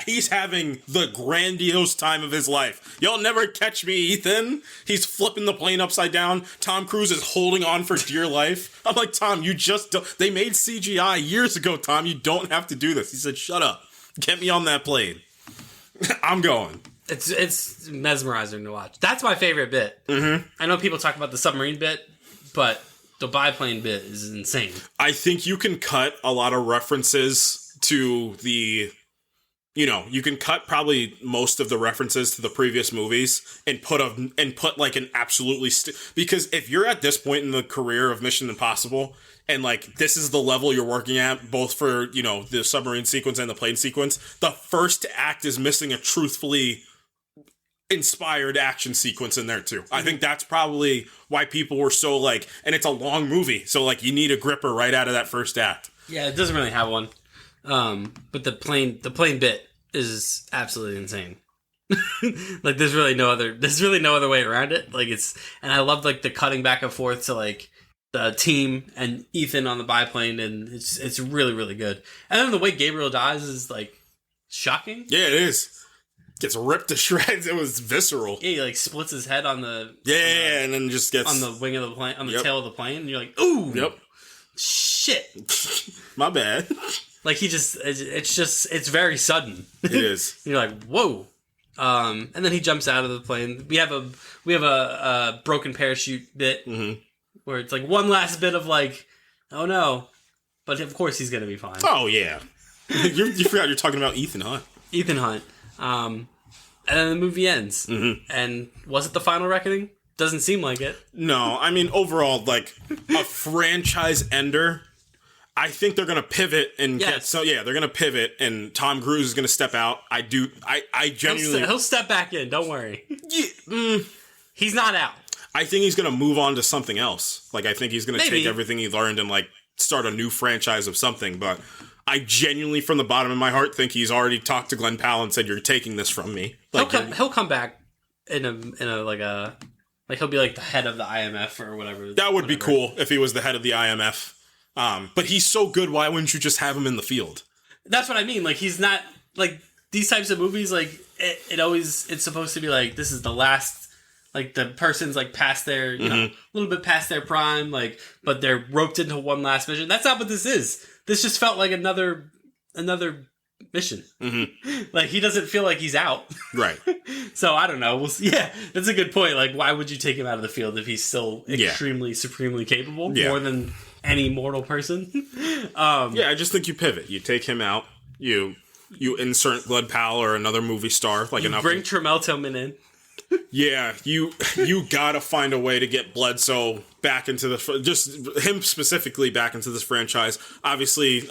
he's having the grandiose time of his life. Y'all never catch me, Ethan. He's flipping the plane upside down. Tom Cruise is holding on for dear life. I'm like, Tom, you just don't. They made CGI years ago, Tom. You don't have to do this. He said, shut up. Get me on that plane. I'm going. It's mesmerizing to watch. That's my favorite bit. Mm-hmm. I know people talk about the submarine bit, but the biplane bit is insane. I think you can cut a lot of references to the... you can cut probably most of the references to the previous movies and put like an absolutely... because if you're at this point in the career of Mission Impossible... and, like, this is the level you're working at, both for, the submarine sequence and the plane sequence, the first act is missing a truthfully inspired action sequence in there, too. I think that's probably why people were so, like... and it's a long movie, so, like, you need a gripper right out of that first act. Yeah, it doesn't really have one. But the plane bit is absolutely insane. Like, there's really no other way around it. Like, and I love, like, the cutting back and forth to, like... the team and Ethan on the biplane, and it's really, really good. And then the way Gabriel dies is like shocking. Yeah, it is. Gets ripped to shreds. It was visceral. Yeah, he like splits his head on the and then just gets on the wing of the plane, on the tail of the plane, and you're like, ooh, shit. My bad. Like it's very sudden. It is. You're like, whoa. And then he jumps out of the plane. We have a broken parachute bit. Mm-hmm. Where it's like one last bit of like, oh no. But of course he's going to be fine. Oh, yeah. You forgot you're talking about Ethan Hunt. Ethan Hunt. And then the movie ends. And was it the final reckoning? Doesn't seem like it. No, I mean, overall, like, a franchise ender, I think they're going to pivot and they're going to pivot, and Tom Cruise is going to step out. I genuinely... He'll step back in, don't worry. He's not out. I think he's going to move on to something else. Like, I think he's going to take everything he learned and, like, start a new franchise of something, but I genuinely, from the bottom of my heart, think he's already talked to Glenn Powell and said, "You're taking this from me." Like, he'll come back in a he'll be like the head of the IMF or whatever. That would be cool if he was the head of the IMF. But he's so good, why wouldn't you just have him in the field? That's what I mean. Like, he's not, like, these types of movies, like, it's supposed to be like, this is the last, like, the person's, like, past their, you know, a little bit past their prime, like, but they're roped into one last mission. That's not what this is. This just felt like another mission. Like, he doesn't feel like he's out. Right. So, I don't know. We'll see. Yeah, that's a good point. Like, why would you take him out of the field if he's still extremely, supremely capable? More than any mortal person? I just think you pivot. You take him out. You insert Glenn Powell or another movie star. Like, you bring Tremel Tillman in. Yeah, you gotta find a way to get Bledsoe back into just him specifically back into this franchise. Obviously,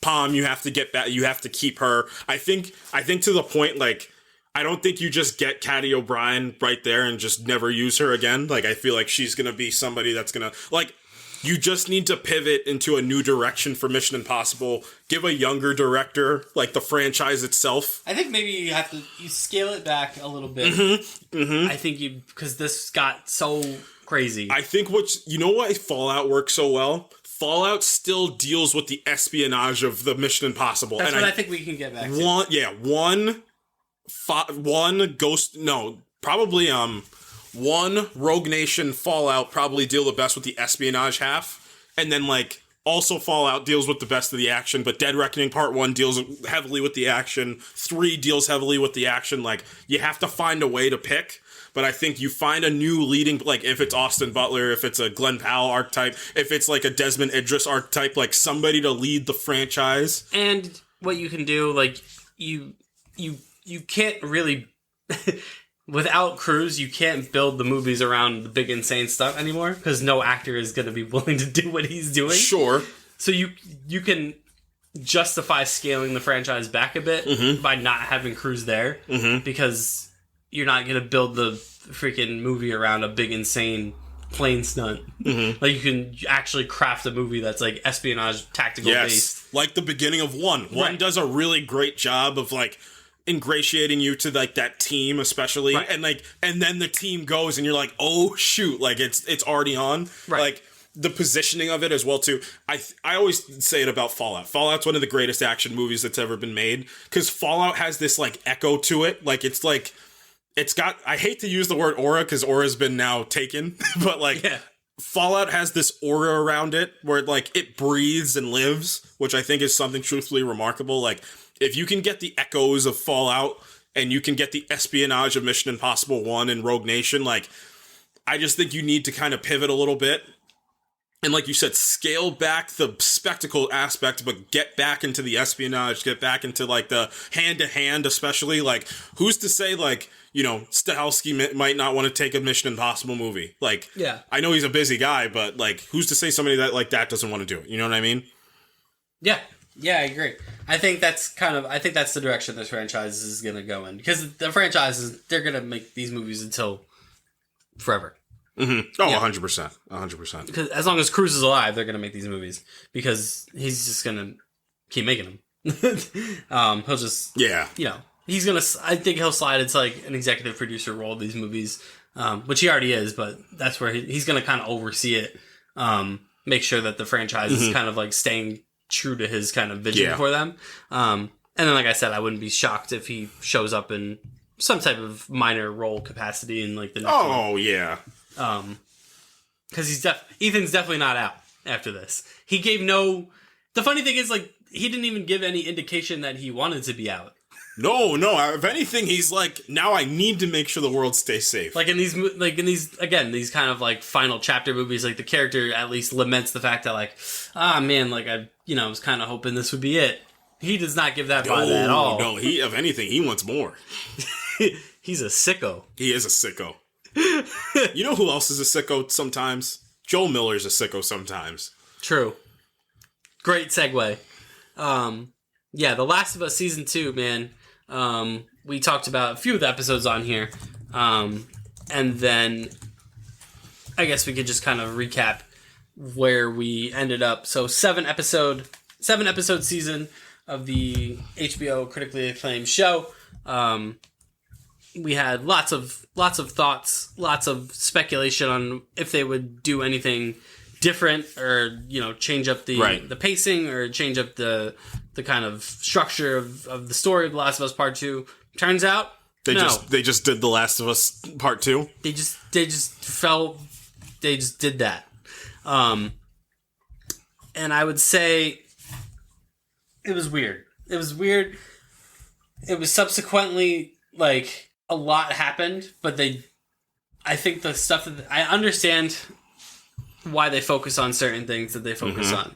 Palm, you have to get back. You have to keep her. I think to the point, like, I don't think you just get Caddy O'Brien right there and just never use her again. Like, I feel like she's gonna be somebody that's gonna, like, you just need to pivot into a new direction for Mission Impossible. Give a younger director, like, the franchise itself. I think maybe you have to scale it back a little bit. I think because this got so crazy. I think you know why Fallout works so well? Fallout still deals with the espionage of the Mission Impossible. That's what I think we can get back to. One Rogue Nation Fallout probably deal the best with the espionage half, and then, like, also Fallout deals with the best of the action, but Dead Reckoning Part 1 deals heavily with the action, 3 deals heavily with the action. Like, you have to find a way to pick, but I think you find a new leading, like, if it's Austin Butler, if it's a Glenn Powell archetype, if it's, like, a Desmond Idris archetype, like, somebody to lead the franchise. And what you can do, like, you can't really... Without Cruise, you can't build the movies around the big insane stuff anymore because no actor is going to be willing to do what he's doing. Sure. So you can justify scaling the franchise back a bit by not having Cruise there because you're not going to build the freaking movie around a big insane plane stunt. Like, you can actually craft a movie that's, like, espionage tactical based. Like the beginning of One. One does a really great job of, like, ingratiating you to, like, that team especially, and then the team goes and you're like, oh shoot, like, it's already on. Like, the positioning of it as well too. I always say it about Fallout's one of the greatest action movies that's ever been made because Fallout has this, like, echo to it. Like, it's like, it's got, I hate to use the word aura because aura's been now taken, but, like, Fallout has this aura around it where, like, it breathes and lives, which I think is something truthfully remarkable. Like, if you can get the echoes of Fallout and you can get the espionage of Mission Impossible 1 and Rogue Nation, like, I just think you need to kind of pivot a little bit. And like you said, scale back the spectacle aspect, but get back into the espionage, get back into, like, the hand-to-hand especially. Like, who's to say, like, you know, Stahelski might not want to take a Mission Impossible movie. Like, I know he's a busy guy, but, like, who's to say somebody that, like, that doesn't want to do it? You know what I mean? Yeah, I agree. I think that's the direction this franchise is going to go in. Because the franchises, they're going to make these movies until forever. Oh, 100%. 100%. Because as long as Cruise is alive, they're going to make these movies. Because he's just going to keep making them. He'll just... Yeah. You know, he's going to... I think he'll slide into, like, an executive producer role of these movies. Which he already is, but that's where he's going to kind of oversee it. Make sure that the franchise is kind of, like, staying true to his kind of vision for them. And then, like I said, I wouldn't be shocked if he shows up in some type of minor role capacity in, like, the next one. Oh, yeah. Because Ethan's definitely not out after this. He gave no... The funny thing is, like, he didn't even give any indication that he wanted to be out. No. If anything, he's like, now I need to make sure the world stays safe. Like, in these these kind of, like, final chapter movies, like, the character at least laments the fact that, like, man, like, I was kind of hoping this would be it. He does not give that vibe at all. No, if anything, he wants more. He's a sicko. He is a sicko. You know who else is a sicko sometimes? Joel Miller's a sicko sometimes. True. Great segue. Yeah, The Last of Us Season 2, man. We talked about a few of the episodes on here. And then I guess we could just kind of recap where we ended up. So 7-episode season of the HBO critically acclaimed show. We had lots of thoughts, lots of speculation on if they would do anything different or, change up the pacing or change up the kind of structure of the story of The Last of Us Part 2. Turns out, they just did The Last of Us Part 2. They just did that. And I would say it was weird. It was subsequently, like, a lot happened, but I think the stuff that I understand why they focus on certain things that they focus on.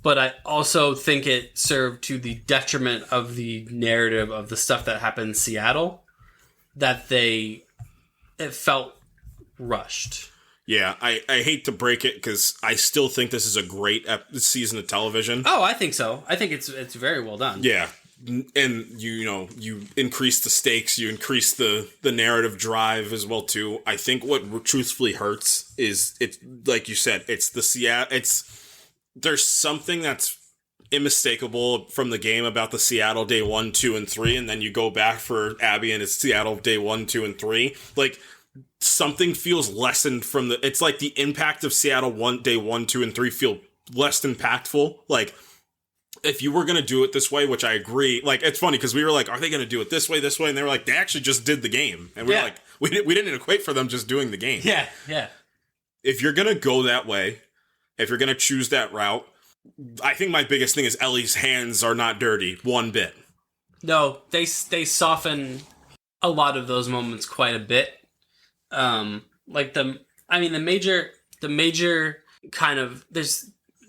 But I also think it served to the detriment of the narrative of the stuff that happened in Seattle, that it felt rushed. Yeah, I hate to break it because I still think this is a great season of television. Oh, I think so. I think it's very well done. Yeah, and you increase the stakes, you increase the narrative drive as well too. I think what truthfully hurts is it's like you said, it's the Seattle. There's something that's unmistakable from the game about the Seattle day 1, 2, and 3, and then you go back for Abby and it's Seattle day 1, 2, and 3. Like, something feels lessened from it's like the impact of Seattle day 1, 2, and 3 feel less impactful. Like, if you were going to do it this way, which I agree, like, it's funny because we were like, are they going to do it this way? And they were like, they actually just did the game. And we were like, we didn't equate for them just doing the game. Yeah. If you're going to go that way, if you're going to choose that route, I think my biggest thing is Ellie's hands are not dirty one bit. No, they soften a lot of those moments quite a bit. Like the major kind of,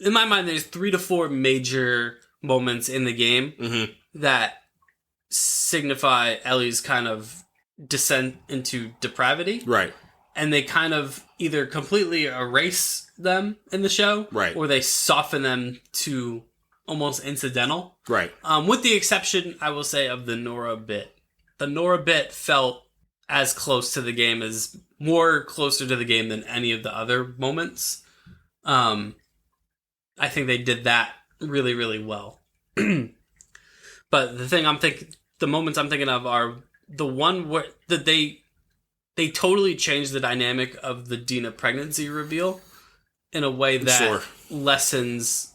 in my mind, there's 3 to 4 major moments in the game that signify Ellie's kind of descent into depravity. Right. And they kind of either completely erase them in the show, right, or they soften them to almost incidental. Right. With the exception, I will say, of the Nora bit. The Nora bit felt as close to the game closer to the game than any of the other moments. I think they did that really, really well. But the moments I'm thinking of are the one where they totally changed the dynamic of the Dina pregnancy reveal in a way that lessens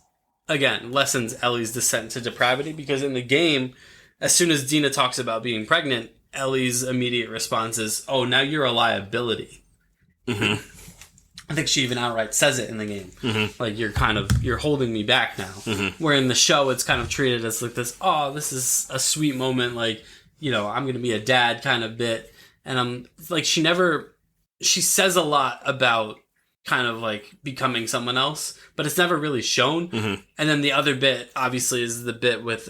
Ellie's descent to depravity, because in the game, as soon as Dina talks about being pregnant, Ellie's immediate response is, "Oh, now you're a liability." I think she even outright says it in the game. Like, you're holding me back now. Where in the show, it's kind of treated as like this, oh, this is a sweet moment, like, I'm going to be a dad kind of bit. And I'm like, she says a lot about kind of like becoming someone else, but it's never really shown. And then the other bit, obviously, is the bit with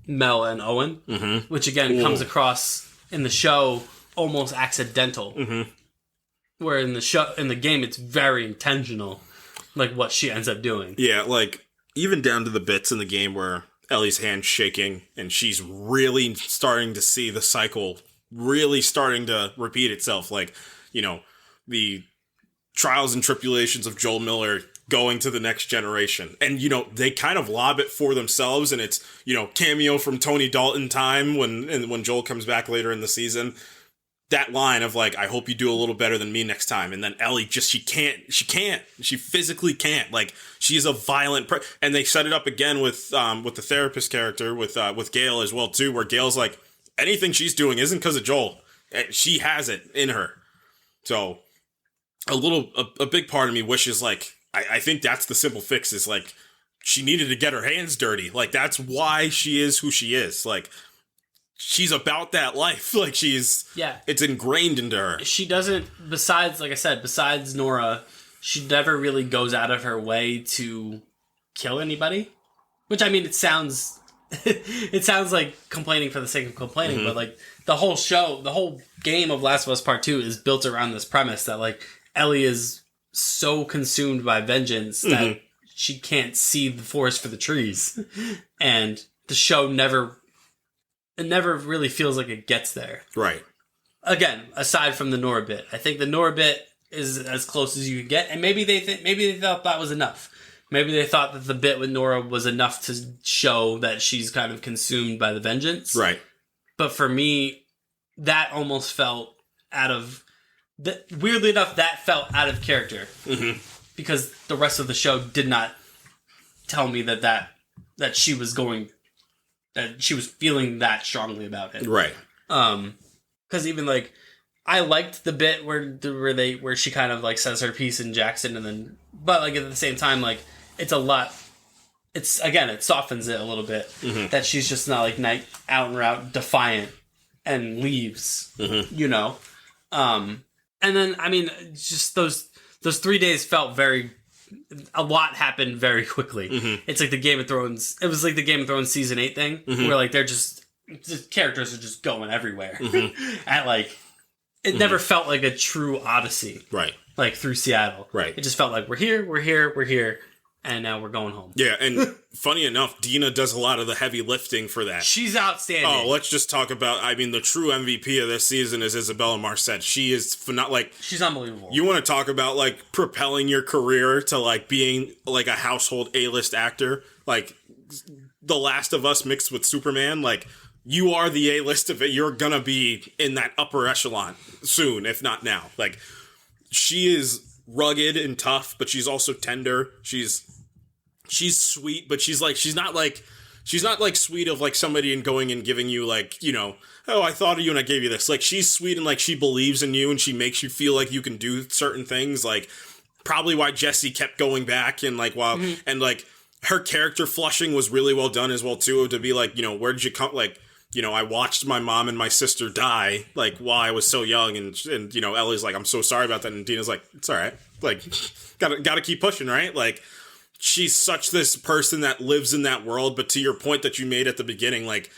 Mel and Owen, which again comes across in the show almost accidental. Where in the game, it's very intentional, like what she ends up doing. Yeah, like even down to the bits in the game where Ellie's hand's shaking and she's really starting to see the cycle really starting to repeat itself. Like, the trials and tribulations of Joel Miller going to the next generation. And, they kind of lob it for themselves, and it's, cameo from Tony Dalton time when Joel comes back later in the season. That line of like, I hope you do a little better than me next time. And then Ellie she physically can't. Like, she is a violent and they set it up again with the therapist character with Gail as well too, where Gail's like, anything she's doing isn't because of Joel. She has it in her. So a big part of me wishes, like, I think that's the simple fix, is like, she needed to get her hands dirty. Like, that's why she is who she is. Like, she's about that life. Like, it's ingrained into her. She doesn't, besides Nora, she never really goes out of her way to kill anybody. Which, I mean, it sounds it sounds like complaining for the sake of complaining, but like the whole game of Last of Us Part 2 is built around this premise that like Ellie is so consumed by vengeance that she can't see the forest for the trees. And the show never really feels like it gets there. Right. Again, aside from the Nora bit. I think the Nora bit is as close as you can get, and maybe they thought that was enough. Maybe they thought that the bit with Nora was enough to show that she's kind of consumed by the vengeance. Right. But for me, that almost felt out of... weirdly enough, that felt out of character. Mm-hmm. Because the rest of the show did not tell me that she was feeling that strongly about it. Right. Because even like... I liked the bit where she kind of like says her piece in Jackson, and then... But like at the same time, like... It's a lot. It softens it a little bit that she's just not like out and out defiant and leaves, you know. And then I mean, just those 3 days felt a lot happened very quickly. It's like the Game of Thrones. It was like the Game of Thrones season 8 thing where like the characters are just going everywhere at like. It never felt like a true odyssey, right? Like through Seattle, right? It just felt like we're here. And now we're going home. Yeah, and funny enough, Dina does a lot of the heavy lifting for that. She's outstanding. Oh, let's just talk about, I mean, the true MVP of this season is Isabella Marcet. She is she's unbelievable. You want to talk about, like, propelling your career to, like, being, like, a household A-list actor? Like, The Last of Us mixed with Superman, like, you are the A-list of it. You're gonna be in that upper echelon soon, if not now. Like, she is rugged and tough, but she's also tender. She's sweet, but she's not like sweet of like somebody and going and giving you like, you know, oh, I thought of you and I gave you this. Like, she's sweet and like she believes in you and she makes you feel like you can do certain things. Like, probably why Jesse kept going back and like and like her character flushing was really well done as well too, to be like, you know, where did you come, like, you know, I watched my mom and my sister die, like, while I was so young, and you know, Ellie's like, I'm so sorry about that, and Dina's like, it's all right, like, gotta keep pushing, right? Like, she's such this person that lives in that world, but to your point that you made at the beginning, like,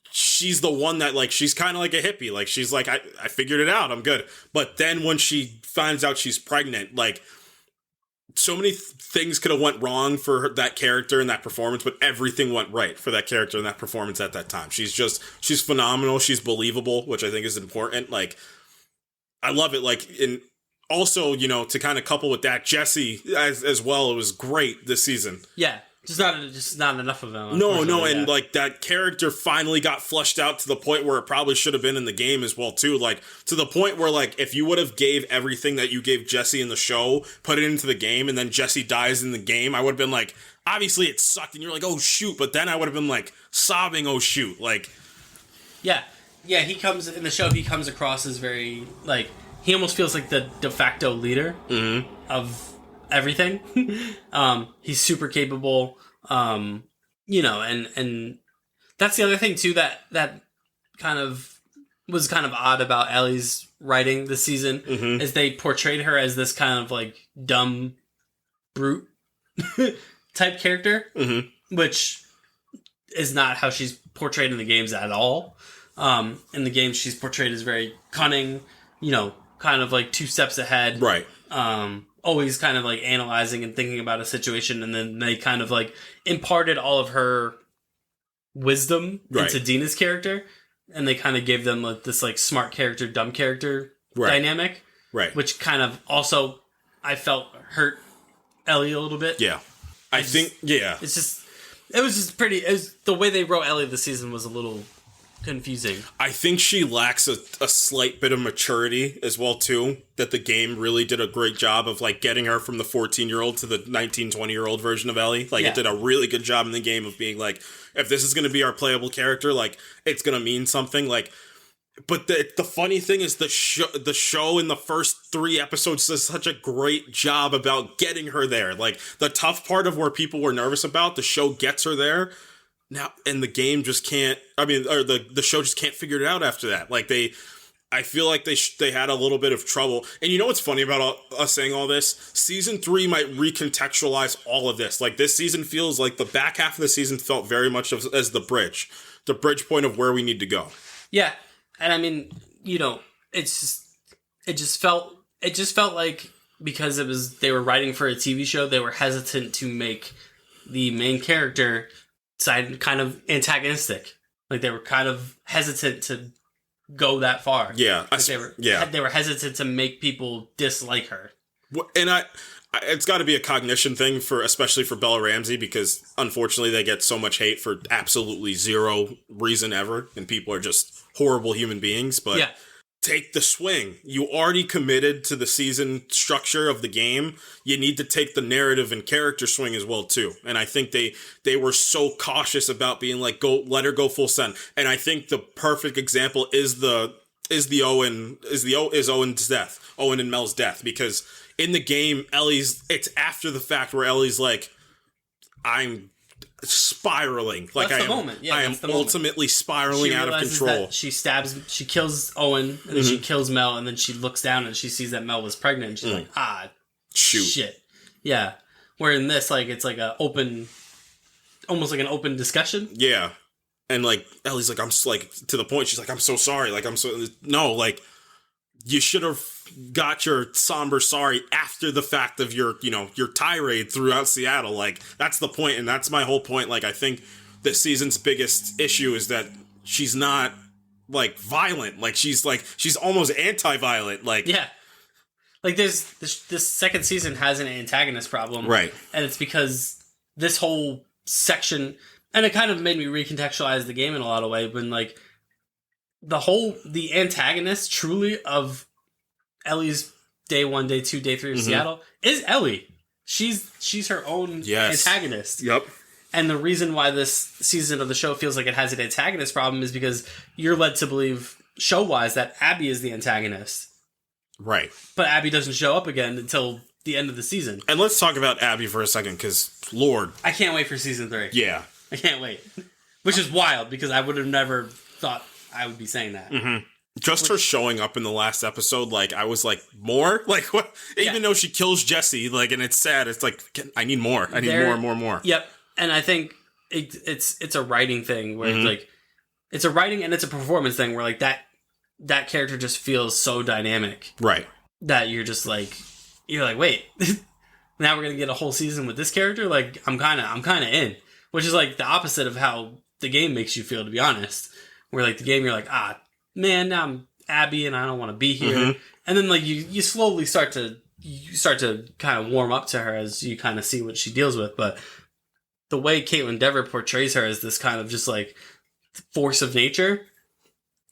she's the one that, like, she's kind of like a hippie, like, she's like, I figured it out, I'm good, but then when she finds out she's pregnant, like, so many things could have went wrong for that character and that performance, but everything went right for that character and that performance at that time. She's phenomenal. She's believable, which I think is important. Like, I love it. Like, and also, you know, to kind of couple with that, Jesse as well, it was great this season. Yeah. Just not enough of them. No, and like that character finally got flushed out to the point where it probably should have been in the game as well too. Like, to the point where, like, if you would have gave everything that you gave Jesse in the show, put it into the game, and then Jesse dies in the game, I would have been like, obviously it sucked, and you're like, oh shoot, but then I would have been like sobbing, oh shoot, like, yeah, he comes in the show. He comes across as very like, he almost feels like the de facto leader of everything. He's super capable, you know, and that's the other thing too that kind of was kind of odd about Ellie's writing this season is they portrayed her as this kind of like dumb brute type character, which is not how she's portrayed in the games at all. In the games, she's portrayed as very cunning, you know, kind of like 2 steps ahead, right? Always kind of like analyzing and thinking about a situation, and then they kind of like imparted all of her wisdom into Dina's character, and they kind of gave them like this like smart character, dumb character dynamic, right? Which kind of also I felt hurt Ellie a little bit. Yeah, I think it was just pretty. It was, the way they wrote Ellie this season was a little confusing. I think she lacks a slight bit of maturity as well too, that the game really did a great job of like getting her from the 14-year-old to the 19-20-year-old version of Ellie. Like, it did a really good job in the game of being like, if this is going to be our playable character, like, it's going to mean something. Like, but the funny thing is the show in the first 3 episodes does such a great job about getting her there. Like, the tough part of where people were nervous about, the show gets her there. Now, and the game just can't, or the show just can't figure it out after that. Like, I feel like they had a little bit of trouble. And you know what's funny about us saying all this? Season 3 might recontextualize all of this. Like, this season feels like the back half of the season felt very much as the bridge point of where we need to go. Yeah. And I mean, you know, it just felt like because they were writing for a TV show, they were hesitant to make the main character side kind of antagonistic. Like, they were kind of hesitant to go that far. Yeah. Like they were hesitant to make people dislike her. And it's got to be a cognition thing especially for Bella Ramsey, because unfortunately they get so much hate for absolutely zero reason ever, and people are just horrible human beings. But yeah. Take the swing. You already committed to the season structure of the game. You need to take the narrative and character swing as well too. And I think they were so cautious about being like, let her go full send. And I think the perfect example is Owen's death. Owen and Mel's death, because in the game, it's after the fact where Ellie's like, I'm spiraling. Like, that's the moment. Yeah, I am ultimately spiraling out of control. She kills Owen, and then she kills Mel, and then she looks down and she sees that Mel was pregnant, and she's like, shoot. Shit. Yeah. Where in this, like, it's like almost like an open discussion. Yeah. And like, Ellie's like, I'm like, to the point, she's like, I'm so sorry. Like, no, like, you should have got your somber sorry after the fact of your tirade throughout Seattle. Like, that's the point, and that's my whole point. Like, I think this season's biggest issue is that she's not, like, violent. Like, she's almost anti-violent. Like, yeah. Like, this second season has an antagonist problem. Right. And it's because this whole section, and it kind of made me recontextualize the game in a lot of ways, when, like, the antagonist truly of Ellie's day 1, day 2, day 3 of Seattle is Ellie. She's her own antagonist. Yep. And the reason why this season of the show feels like it has an antagonist problem is because you're led to believe, show-wise, that Abby is the antagonist. Right. But Abby doesn't show up again until the end of the season. And let's talk about Abby for a second, because, Lord. I can't wait for season 3. Yeah. I can't wait. Which is wild, because I would have never thought I would be saying that. Mm-hmm. Just her showing up in the last episode, like, I was like, more? Like, what? Even though she kills Jesse, like, and it's sad, it's like, I need more. I need more. Yep. And I think it's a writing thing where it's like, it's a writing and it's a performance thing where, like, that character just feels so dynamic. Right. That you're like, wait, now we're going to get a whole season with this character? Like, I'm kind of in. Which is, like, the opposite of how the game makes you feel, to be honest. Where, like, the game, you're like, man, now I'm Abby and I don't want to be here. And then, like, you slowly start to kind of warm up to her as you kind of see what she deals with. But the way Caitlin Dever portrays her as this kind of just, like, force of nature,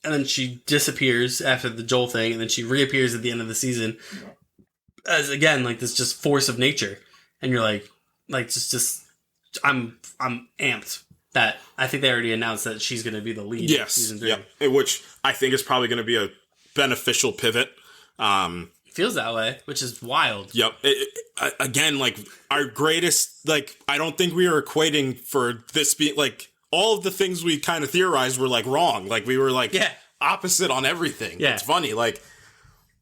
and then she disappears after the Joel thing, and then she reappears at the end of the season as, again, like, this just force of nature. And you're like I'm amped. That I think they already announced that she's going to be the lead. Yes, season 3. Yep. Which I think is probably going to be a beneficial pivot. Feels that way, which is wild. Yep. Again, like, our greatest, like, I don't think we are equating for this being, like, all of the things we kind of theorized were, like, wrong. Like, we were, like, opposite on everything. Yeah. It's funny. Like,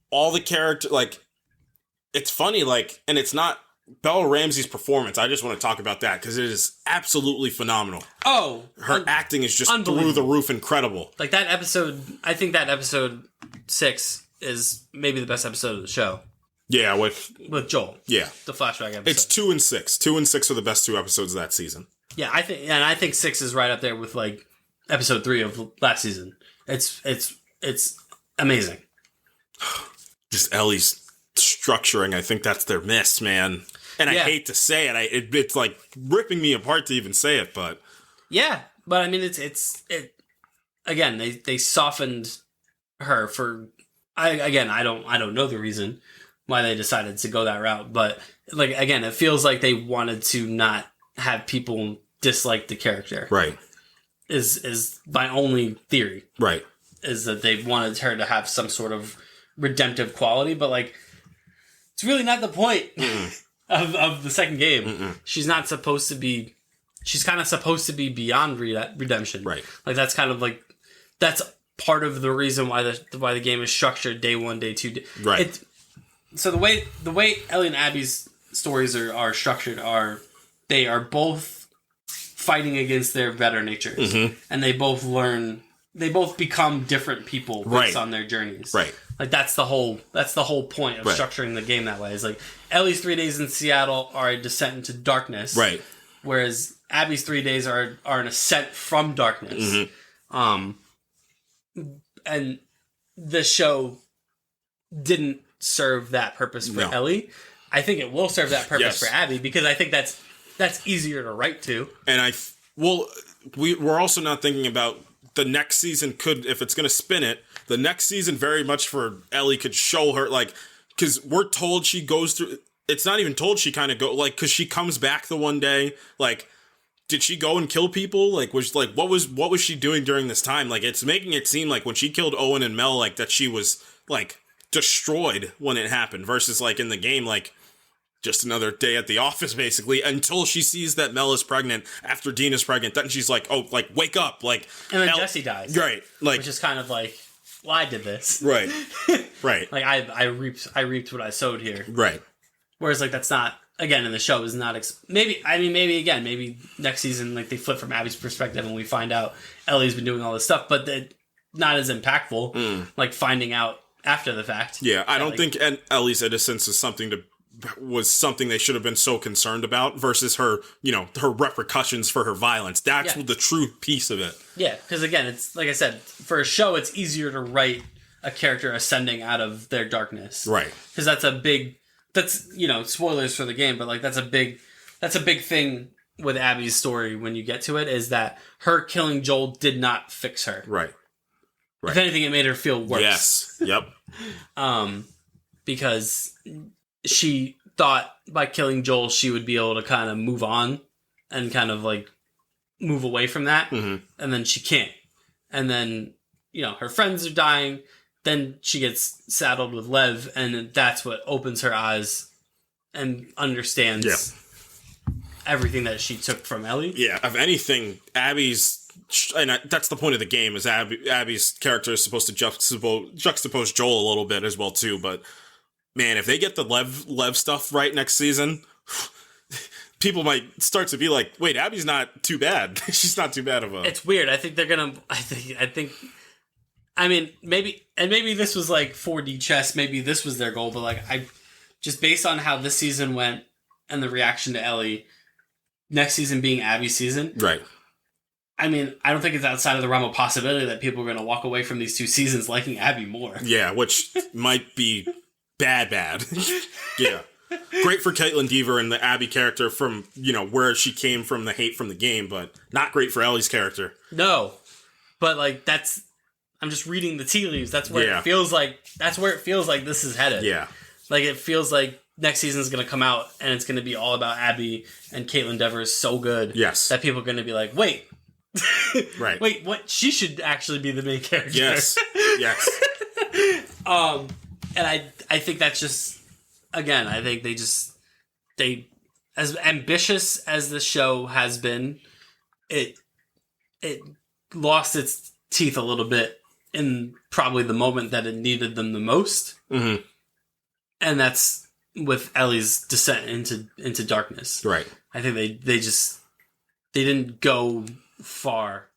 all the character, like, it's funny, like, and it's not Bella Ramsey's performance. I just want to talk about that because it is absolutely phenomenal. Oh, her acting is just through the roof incredible. Like, that episode, I think that episode 6 is maybe the best episode of the show. Yeah, with Joel. Yeah, the flashback episode. It's 2 and 6. 2 and 6 are the best 2 episodes of that season. Yeah, I think 6 is right up there with, like, episode 3 of last season. It's amazing. Just Ellie's structuring, I think that's their miss, man. And I hate to say it, it's like ripping me apart to even say it, but yeah, but I mean, it again, they softened her for I don't know the reason why they decided to go that route, but, like, again, it feels like they wanted to not have people dislike the character. Right. Is my only theory. Right. Is that they wanted her to have some sort of redemptive quality, but, like, it's really not the point of the second game. Mm-mm. She's not supposed to be... She's kind of supposed to be beyond redemption. Right. Like, that's kind of, like... That's part of the reason why the game is structured day one, day two. Right. So the way Ellie and Abby's stories are structured they are both fighting against their better natures, and they both become different people based on their journeys. Right. Like that's the whole point of structuring the game that way. Is like Ellie's 3 days in Seattle are a descent into darkness, right? Whereas Abby's 3 days are an ascent from darkness. And the show didn't serve that purpose for Ellie. I think it will serve that purpose for Abby, because I think that's easier to write to. And we're also not thinking about the next season if it's going to spin it, the next season very much for Ellie could show her, like, because we're told she goes through, it's not even told she kind of go, like, because she comes back the one day, like, did she go and kill people? Like, what was she doing during this time? Like, it's making it seem like when she killed Owen and Mel, like, that she was, like, destroyed when it happened, versus, like, in the game, like, just another day at the office, basically, until she sees that Mel is pregnant after Dean is pregnant. Then she's like, oh, like, wake up. Like, and then Jesse dies. Right. Like, which is kind of like, well, I did this. Right. Right. Like, I reaped what I sowed here. Right. Whereas, like, that's not, again, in the show is not, maybe next season, like, they flip from Abby's perspective and we find out Ellie's been doing all this stuff, but not as impactful, like, finding out after the fact. Yeah, I don't think Ellie's innocence is something they should have been so concerned about, versus her, her repercussions for her violence. That's the true piece of it. Yeah, because again, it's like I said, for a show, it's easier to write a character ascending out of their darkness. Right. Because that's spoilers for the game, but like that's a big thing with Abby's story when you get to it, is that her killing Joel did not fix her. Right. If anything, it made her feel worse. Yes. Yep. Because she thought by killing Joel, she would be able to kind of move on and kind of like move away from that. And then she can't. And then, her friends are dying. Then she gets saddled with Lev, and that's what opens her eyes and understands everything that she took from Ellie. Yeah. If anything, that's the point of the game, is Abby's character is supposed to juxtapose Joel a little bit as well, too, but man, if they get the Lev stuff right next season, people might start to be like, wait, Abby's not too bad. She's not too bad of a... It's weird. I think they're gonna... maybe this was like 4D chess. Maybe this was their goal, but like, just based on how this season went and the reaction to Ellie, next season being Abby's season... Right. I don't think it's outside of the realm of possibility that people are going to walk away from these two seasons liking Abby more. Yeah, which might be... Bad. Yeah. Great for Caitlin Dever and the Abby character from, where she came from, the hate from the game, but not great for Ellie's character. No. But, like, I'm just reading the tea leaves. That's where it feels like this is headed. Yeah. Like, it feels like next season's going to come out and it's going to be all about Abby, and Caitlin Dever is so good. Yes. That people are going to be like, wait. Right. Wait, what? She should actually be the main character. Yes. And I think that's just, again, I think they as ambitious as the show has been, it lost its teeth a little bit in probably the moment that it needed them the most. And that's with Ellie's descent into darkness. Right. I think they didn't go far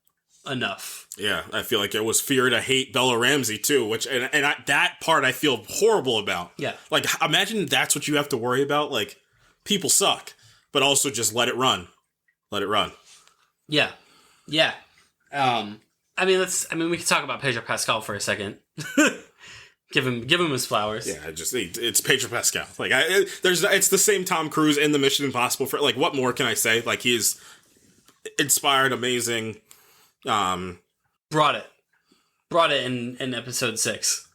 enough. Yeah, I feel like it was fear to hate Bella Ramsey too, that part I feel horrible about. Yeah. Like, imagine that's what you have to worry about. Like, people suck, but also just let it run. Let it run. Yeah. Yeah. We could talk about Pedro Pascal for a second. Give him his flowers. Yeah, it's Pedro Pascal. Like, it's the same Tom Cruise in the Mission Impossible. For like, what more can I say? Like, he's inspired, amazing. Brought it in episode 6.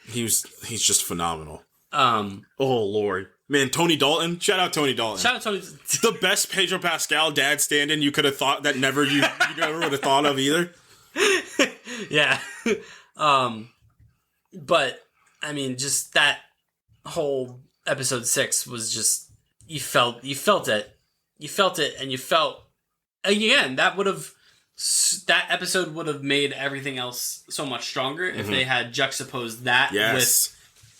He's just phenomenal. Oh Lord, man, Tony Dalton. Shout out Tony Dalton. The best Pedro Pascal dad stand-in you could have thought that you never would have thought of either. Yeah. But just that whole episode 6 was just, you felt it, and you felt, again, that would have that episode would have made everything else so much stronger if they had juxtaposed that with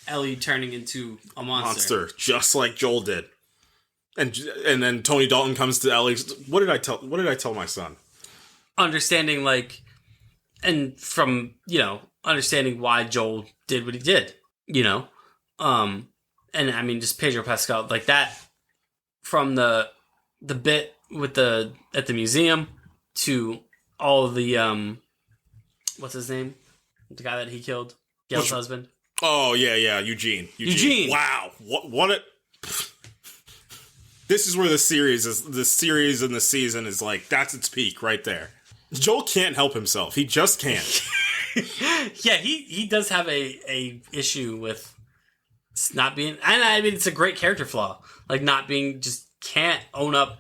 Ellie turning into a monster. Just like Joel did. And then Tony Dalton comes to Ellie. What did I tell my son? Understanding, like, and from, understanding why Joel did what he did, and I mean, just Pedro Pascal, like that, from the bit with at the museum to all of the, what's his name? The guy that he killed, Gail's husband. Oh, yeah, Eugene. Wow, what this is where the series and the season is like, that's its peak right there. Joel can't help himself. He just can't. Yeah, he does have a issue with not being, and I mean, it's a great character flaw. Like, not being, just can't own up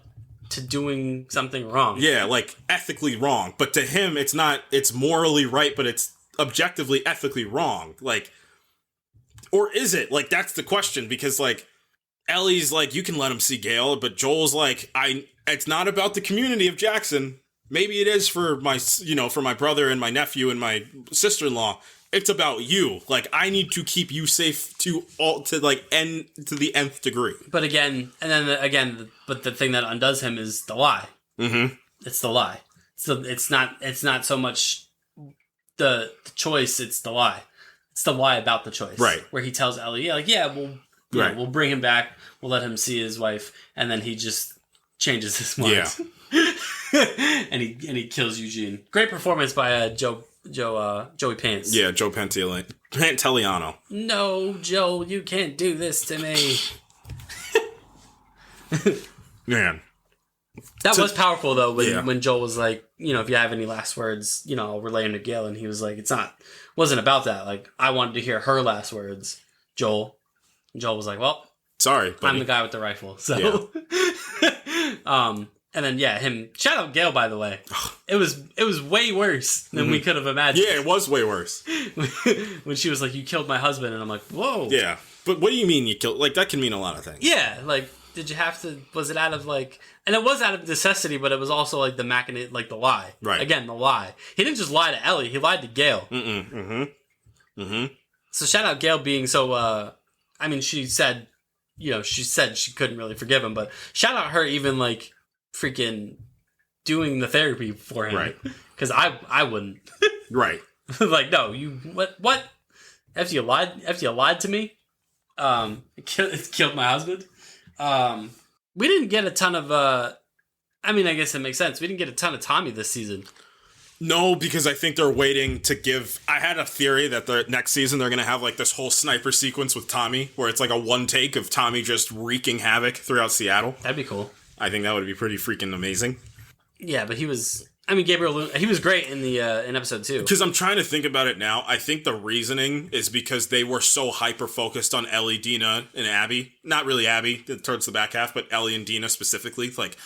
to doing something wrong. Yeah, like, ethically wrong. But to him, it's not, it's morally right, but it's objectively ethically wrong. Like, or is it? Like, that's the question, because, like, Ellie's like, you can let him see Gail, but Joel's like, it's not about the community of Jackson. Maybe it is for my, for my brother and my nephew and my sister-in-law. It's about you. Like, I need to keep you safe to the nth degree. But again, but the thing that undoes him is the lie. Mm-hmm. It's the lie. So it's not so much the choice, it's the lie. It's the lie about the choice. Right. Where he tells Ellie, we'll bring him back, we'll let him see his wife, and then he just changes his mind. Yeah. and he kills Eugene. Great performance by Joey Pants. Yeah, Joe Pantoliano. No, Joe, you can't do this to me. Man. That was powerful, though, when Joel was like, if you have any last words, I'll relay them to Gail. And he was like, wasn't about that. Like, I wanted to hear her last words, Joel. And Joel was like, well, sorry, buddy. I'm the guy with the rifle. So, and then, him, shout out Gail, by the way. It was way worse than we could have imagined. Yeah, it was way worse. When she was like, you killed my husband. And I'm like, whoa. Yeah. But what do you mean you killed? Like, that can mean a lot of things. Yeah. Like, did you have to, was it out of like, and it was out of necessity, but it was also like the the lie. Right. Again, the lie. He didn't just lie to Ellie, he lied to Gail. So shout out Gail being so, she said she couldn't really forgive him, but shout out her even like freaking doing the therapy for him. Right. Because I wouldn't. Right. Like, no, you, what? After you lied to me, it killed my husband. We didn't get a ton of, I guess it makes sense. We didn't get a ton of Tommy this season. No, because I think they're waiting to give... I had a theory that the next season they're going to have like this whole sniper sequence with Tommy, where it's like a one take of Tommy just wreaking havoc throughout Seattle. That'd be cool. I think that would be pretty freaking amazing. Yeah, but he was... Gabriel, he was great in the in episode 2. Because I'm trying to think about it now. I think the reasoning is because they were so hyper-focused on Ellie, Dina, and Abby. Not really Abby, towards the back half, but Ellie and Dina specifically. Like,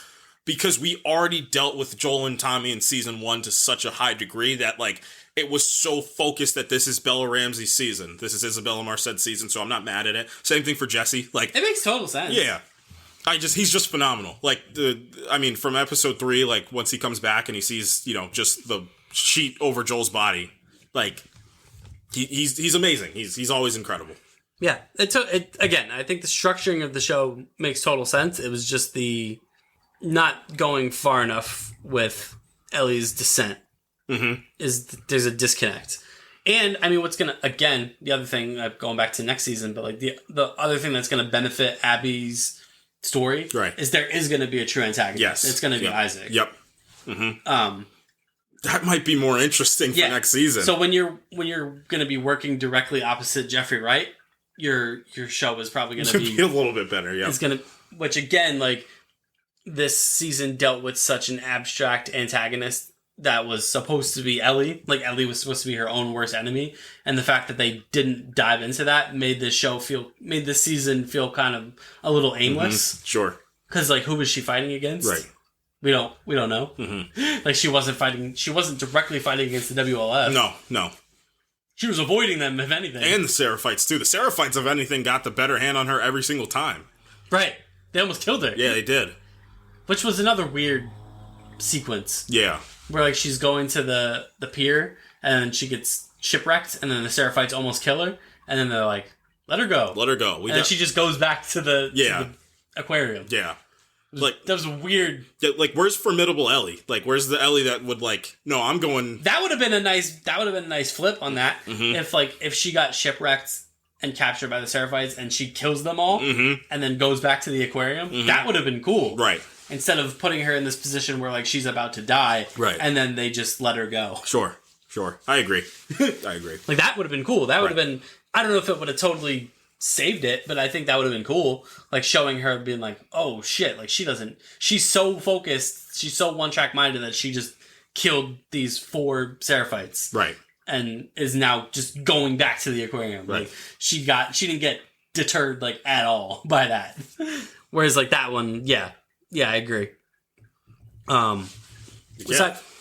because we already dealt with Joel and Tommy in season 1 to such a high degree that, like, it was so focused that this is Bella Ramsey's season. This is Isabella Marcet's season, so I'm not mad at it. Same thing for Jesse. Like, it makes total sense. Yeah. He's just phenomenal. Like, from episode 3, like, once he comes back and he sees, just the sheet over Joel's body, like, he's amazing. He's always incredible. Yeah. Again, I think the structuring of the show makes total sense. It was just the not going far enough with Ellie's descent. Mm-hmm. There's a disconnect. And, what's going to, again, the other thing, going back to next season, but, like, the other thing that's going to benefit Abby's story, right, is there is going to be a true antagonist. Yes. It's going to be Isaac. Yep. Mm-hmm. That might be more interesting for next season. So when you're going to be working directly opposite Jeffrey Wright, your show is probably going to be a little bit better. Yeah. It's going to, which again, like, this season dealt with such an abstract antagonist that was supposed to be Ellie. Like, Ellie was supposed to be her own worst enemy. And the fact that they didn't dive into that made this season feel kind of a little aimless. Mm-hmm. Sure. Because, like, who was she fighting against? Right. We don't know. Mm-hmm. Like, she wasn't directly fighting against the WLF. No. She was avoiding them, if anything. And the Seraphites, too. The Seraphites, if anything, got the better hand on her every single time. Right. They almost killed her. Yeah, they did. Which was another weird sequence. Yeah. where like she's going to the pier and then she gets shipwrecked and then the Seraphites almost kill her and then they're like, let her go. Let her go. And then she just goes back to the aquarium. Yeah. Like, that was weird. Like, where's formidable Ellie? Like, where's the Ellie that would like, no, I'm going. That would have been a nice flip on that. If she got shipwrecked and captured by the Seraphites and she kills them all and then goes back to the aquarium, that would have been cool. Right. Instead of putting her in this position where like she's about to die, right, and then they just let her go. Sure. I agree. Like, that would have been cool. That would have been. I don't know if it would have totally saved it, but I think that would have been cool. Like, showing her being like, oh shit, like she's so focused, she's so one-track minded that she just killed these 4 Seraphites. Right. And is now just going back to the aquarium. Right. Like, she didn't get deterred like at all by that. Whereas like that one, yeah, I agree.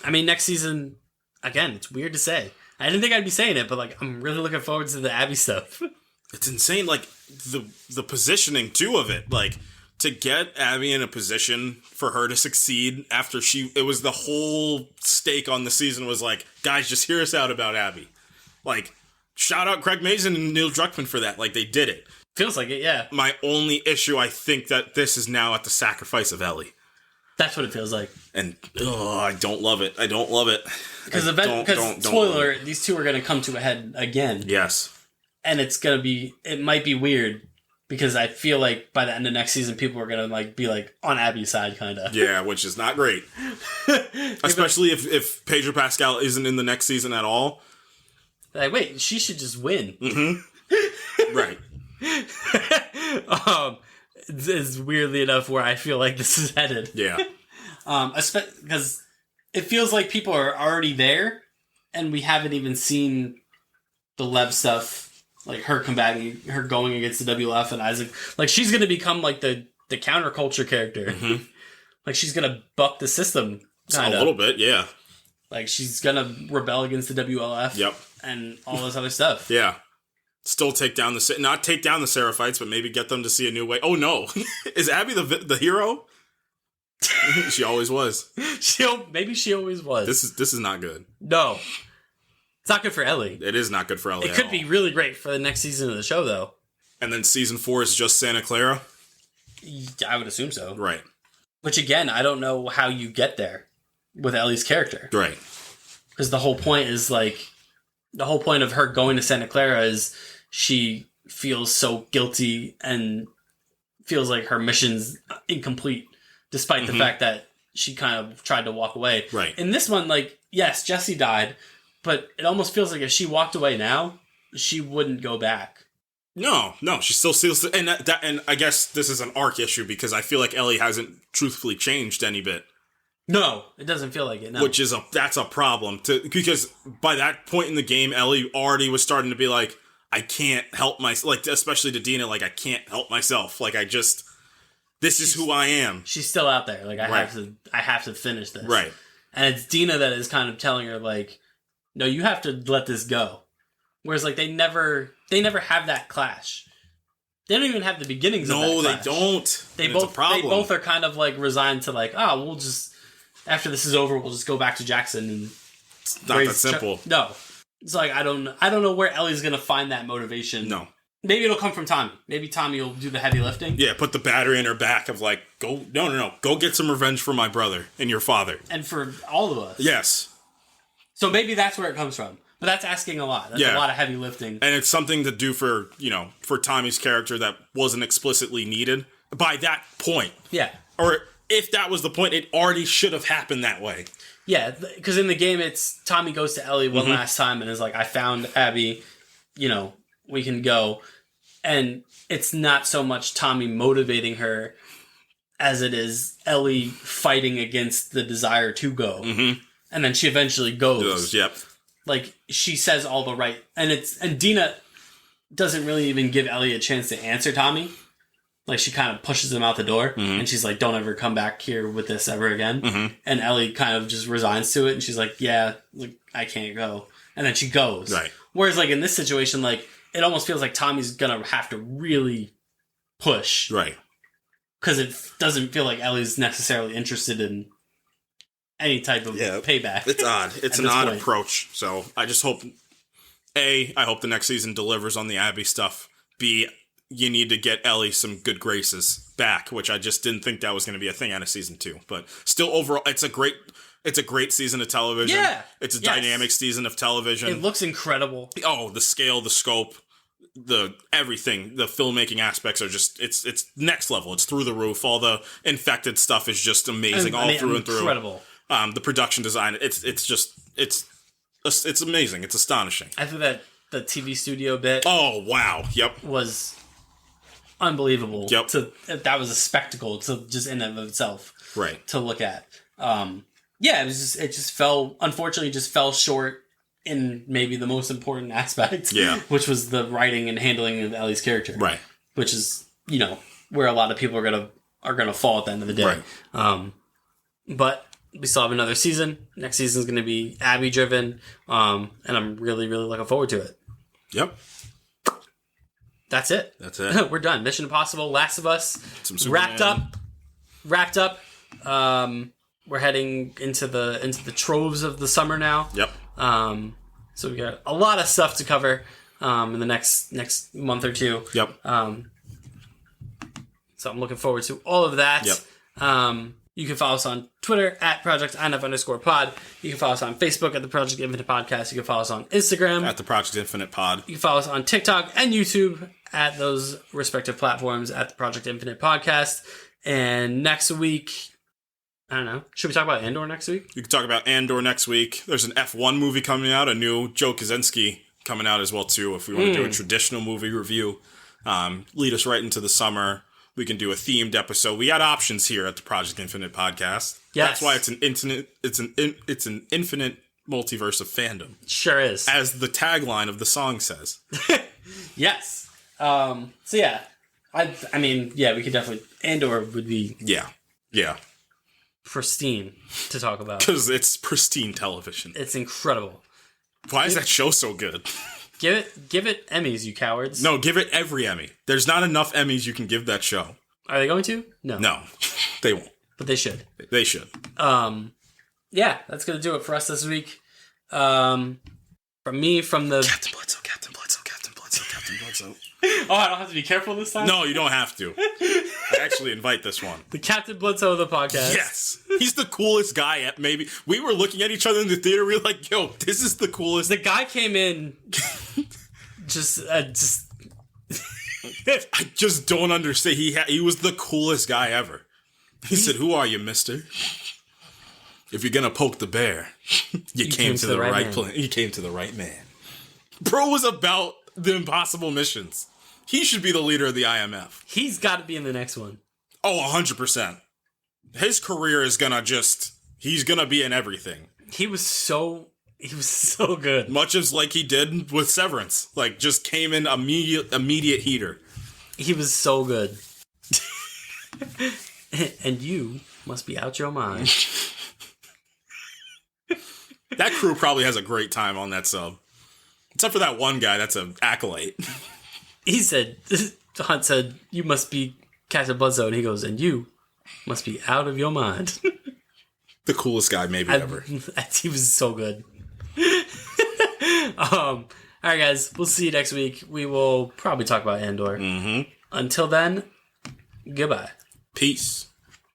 Next season, again, it's weird to say. I didn't think I'd be saying it, but like, I'm really looking forward to the Abby stuff. It's insane, like, the positioning, too, of it. Like, to get Abby in a position for her to succeed after it was the whole stake on the season was like, guys, just hear us out about Abby. Like, shout out Craig Mazin and Neil Druckmann for that. Like, they did it. Feels like it, yeah. My only issue, I think that this is now at the sacrifice of Ellie. That's what it feels like. And, I don't love it. Because spoiler, these two are going to come to a head again. Yes. And it might be weird because I feel like by the end of next season, people are going to like be like on Abby's side, kind of. Yeah, which is not great. Especially if Pedro Pascal isn't in the next season at all. Like, wait, she should just win. Mm-hmm. Right. It's weirdly enough where I feel like this is headed. Yeah. Because it feels like people are already there and we haven't even seen the Lev stuff. Like her going against the WLF and Isaac. Like, she's going to become like the counterculture character. Mm-hmm. Like, she's going to buck the system. Kinda. A little bit, yeah. Like, she's going to rebel against the WLF. Yep. And all this other stuff. Yeah. Still not take down the Seraphites, but maybe get them to see a new way. Oh no. Is Abby the hero? She always was. Maybe she always was. This is not good. No. It's not good for Ellie. It is not good for Ellie. It could be really great for the next season of the show, though. And then season 4 is just Santa Clara? I would assume so. Right. Which, again, I don't know how you get there with Ellie's character. Right. Because the whole point of her going to Santa Clara is she feels so guilty and feels like her mission's incomplete, despite the fact that she kind of tried to walk away. Right. In this one, like, yes, Jesse died, but it almost feels like if she walked away now, she wouldn't go back. No, she still feels, and I guess this is an arc issue because I feel like Ellie hasn't truthfully changed any bit. No, it doesn't feel like it. No. Which is that's a problem because by that point in the game, Ellie already was starting to be like, I can't help myself. Like, especially to Dina, like, I can't help myself. Like, this is who I am. She's still out there. Like, I have to finish this. Right. And it's Dina that is kind of telling her, like, no, you have to let this go. Whereas, like, they never have that clash. They don't even have the beginnings of that clash. No, they don't. They both are kind of, like, resigned to, like, we'll just, after this is over, we'll just go back to Jackson and... It's not that simple. No. It's like, I don't know where Ellie's going to find that motivation. No. Maybe it'll come from Tommy. Maybe Tommy will do the heavy lifting. Yeah, put the battery in her back of like, go get some revenge for my brother and your father. And for all of us. Yes. So maybe that's where it comes from. But that's asking a lot. That's a lot of heavy lifting. And it's something to do for Tommy's character that wasn't explicitly needed by that point. Yeah. Or if that was the point, it already should have happened that way. Yeah, because in the game, it's Tommy goes to Ellie one last time and is like, I found Abby, we can go. And it's not so much Tommy motivating her as it is Ellie fighting against the desire to go. Mm-hmm. And then she eventually goes. Yep. Like, she says all the right... And Dina doesn't really even give Ellie a chance to answer Tommy. Like, she kind of pushes him out the door. Mm-hmm. And she's like, don't ever come back here with this ever again. Mm-hmm. And Ellie kind of just resigns to it. And she's like, yeah, like, I can't go. And then she goes. Right. Whereas, like, in this situation, like, it almost feels like Tommy's gonna have to really push. Right. Because it doesn't feel like Ellie's necessarily interested in any type of payback. It's odd. It's an odd point. approach. So I just hope, A, I hope the next season delivers on the Abby stuff. B, you need to get Ellie some good graces back, which I just didn't think that was going to be a thing out of season 2. But still, overall, it's a great season of television. Yeah. It's a dynamic season of television. It looks incredible. Oh, the scale, the scope, the everything, the filmmaking aspects are just, it's next level. It's through the roof. All the infected stuff is just amazing, through and through. Incredible. The production design, it's amazing. It's astonishing. I think that the TV studio bit. Oh wow! Yep, was unbelievable. Yep, that was a spectacle to just in and of itself. Right. To look at. Yeah, it just fell short in maybe the most important aspect. Yeah. Which was the writing and handling of Ellie's character. Right. Which is, where a lot of people are gonna fall at the end of the day. Right. But we still have another season. Next season is going to be Abby driven. And I'm really, really looking forward to it. Yep. That's it. We're done. Mission Impossible, Last of Us, wrapped up. We're heading into the troves of the summer now. Yep. So we got a lot of stuff to cover in the next month or two. Yep. So I'm looking forward to all of that. Yep. You can follow us on Twitter at @ProjectINF_pod. You can follow us on Facebook at the Project Infinite Podcast. You can follow us on Instagram at the Project Infinite Pod. You can follow us on TikTok and YouTube at those respective platforms at the Project Infinite Podcast. And next week, I don't know. Should we talk about Andor next week? You can talk about Andor next week. There's an F1 movie coming out, a new Joe Kosinski coming out as well too. If we want to do a traditional movie review, lead us right into the summer. We can do a themed episode. We got options here at the Project Infinite Podcast. Yes. That's why it's an infinite multiverse of fandom. Sure is. As the tagline of the song says. Yes. So yeah. I mean, yeah, we could definitely Andor would be Yeah. pristine to talk about. Because it's pristine television. It's incredible. Why is that show so good? Give it Emmys, you cowards. No, give it every Emmy. There's not enough Emmys you can give that show. Are they going to? No. No, they won't. But they should. They should. Yeah, that's going to do it for us this week. From me, from the... Captain Bledsoe. Oh, I don't have to be careful this time? No, you don't have to. I actually invite this one. The Captain Bledsoe of the podcast. Yes. He's the coolest guy at maybe. We were looking at each other in the theater. We were like, yo, this is the coolest. The guy came in just I just don't understand. He was the coolest guy ever. He said, who are you, mister? If you're going to poke the bear, you came to the right place. You came to the right man. Bro was about the impossible missions. He should be the leader of the IMF. He's got to be in the next one. Oh, 100%. His career is going to he's going to be in everything. He was so good. Much as like he did with Severance. Like, just came in immediate heater. He was so good. And you must be out your mind. That crew probably has a great time on that sub. Except for that one guy that's an acolyte. Hunt said, you must be Captain Bledsoe. And he goes, and you must be out of your mind. The coolest guy maybe ever. He was so good. All right, guys. We'll see you next week. We will probably talk about Andor. Mm-hmm. Until then, goodbye. Peace.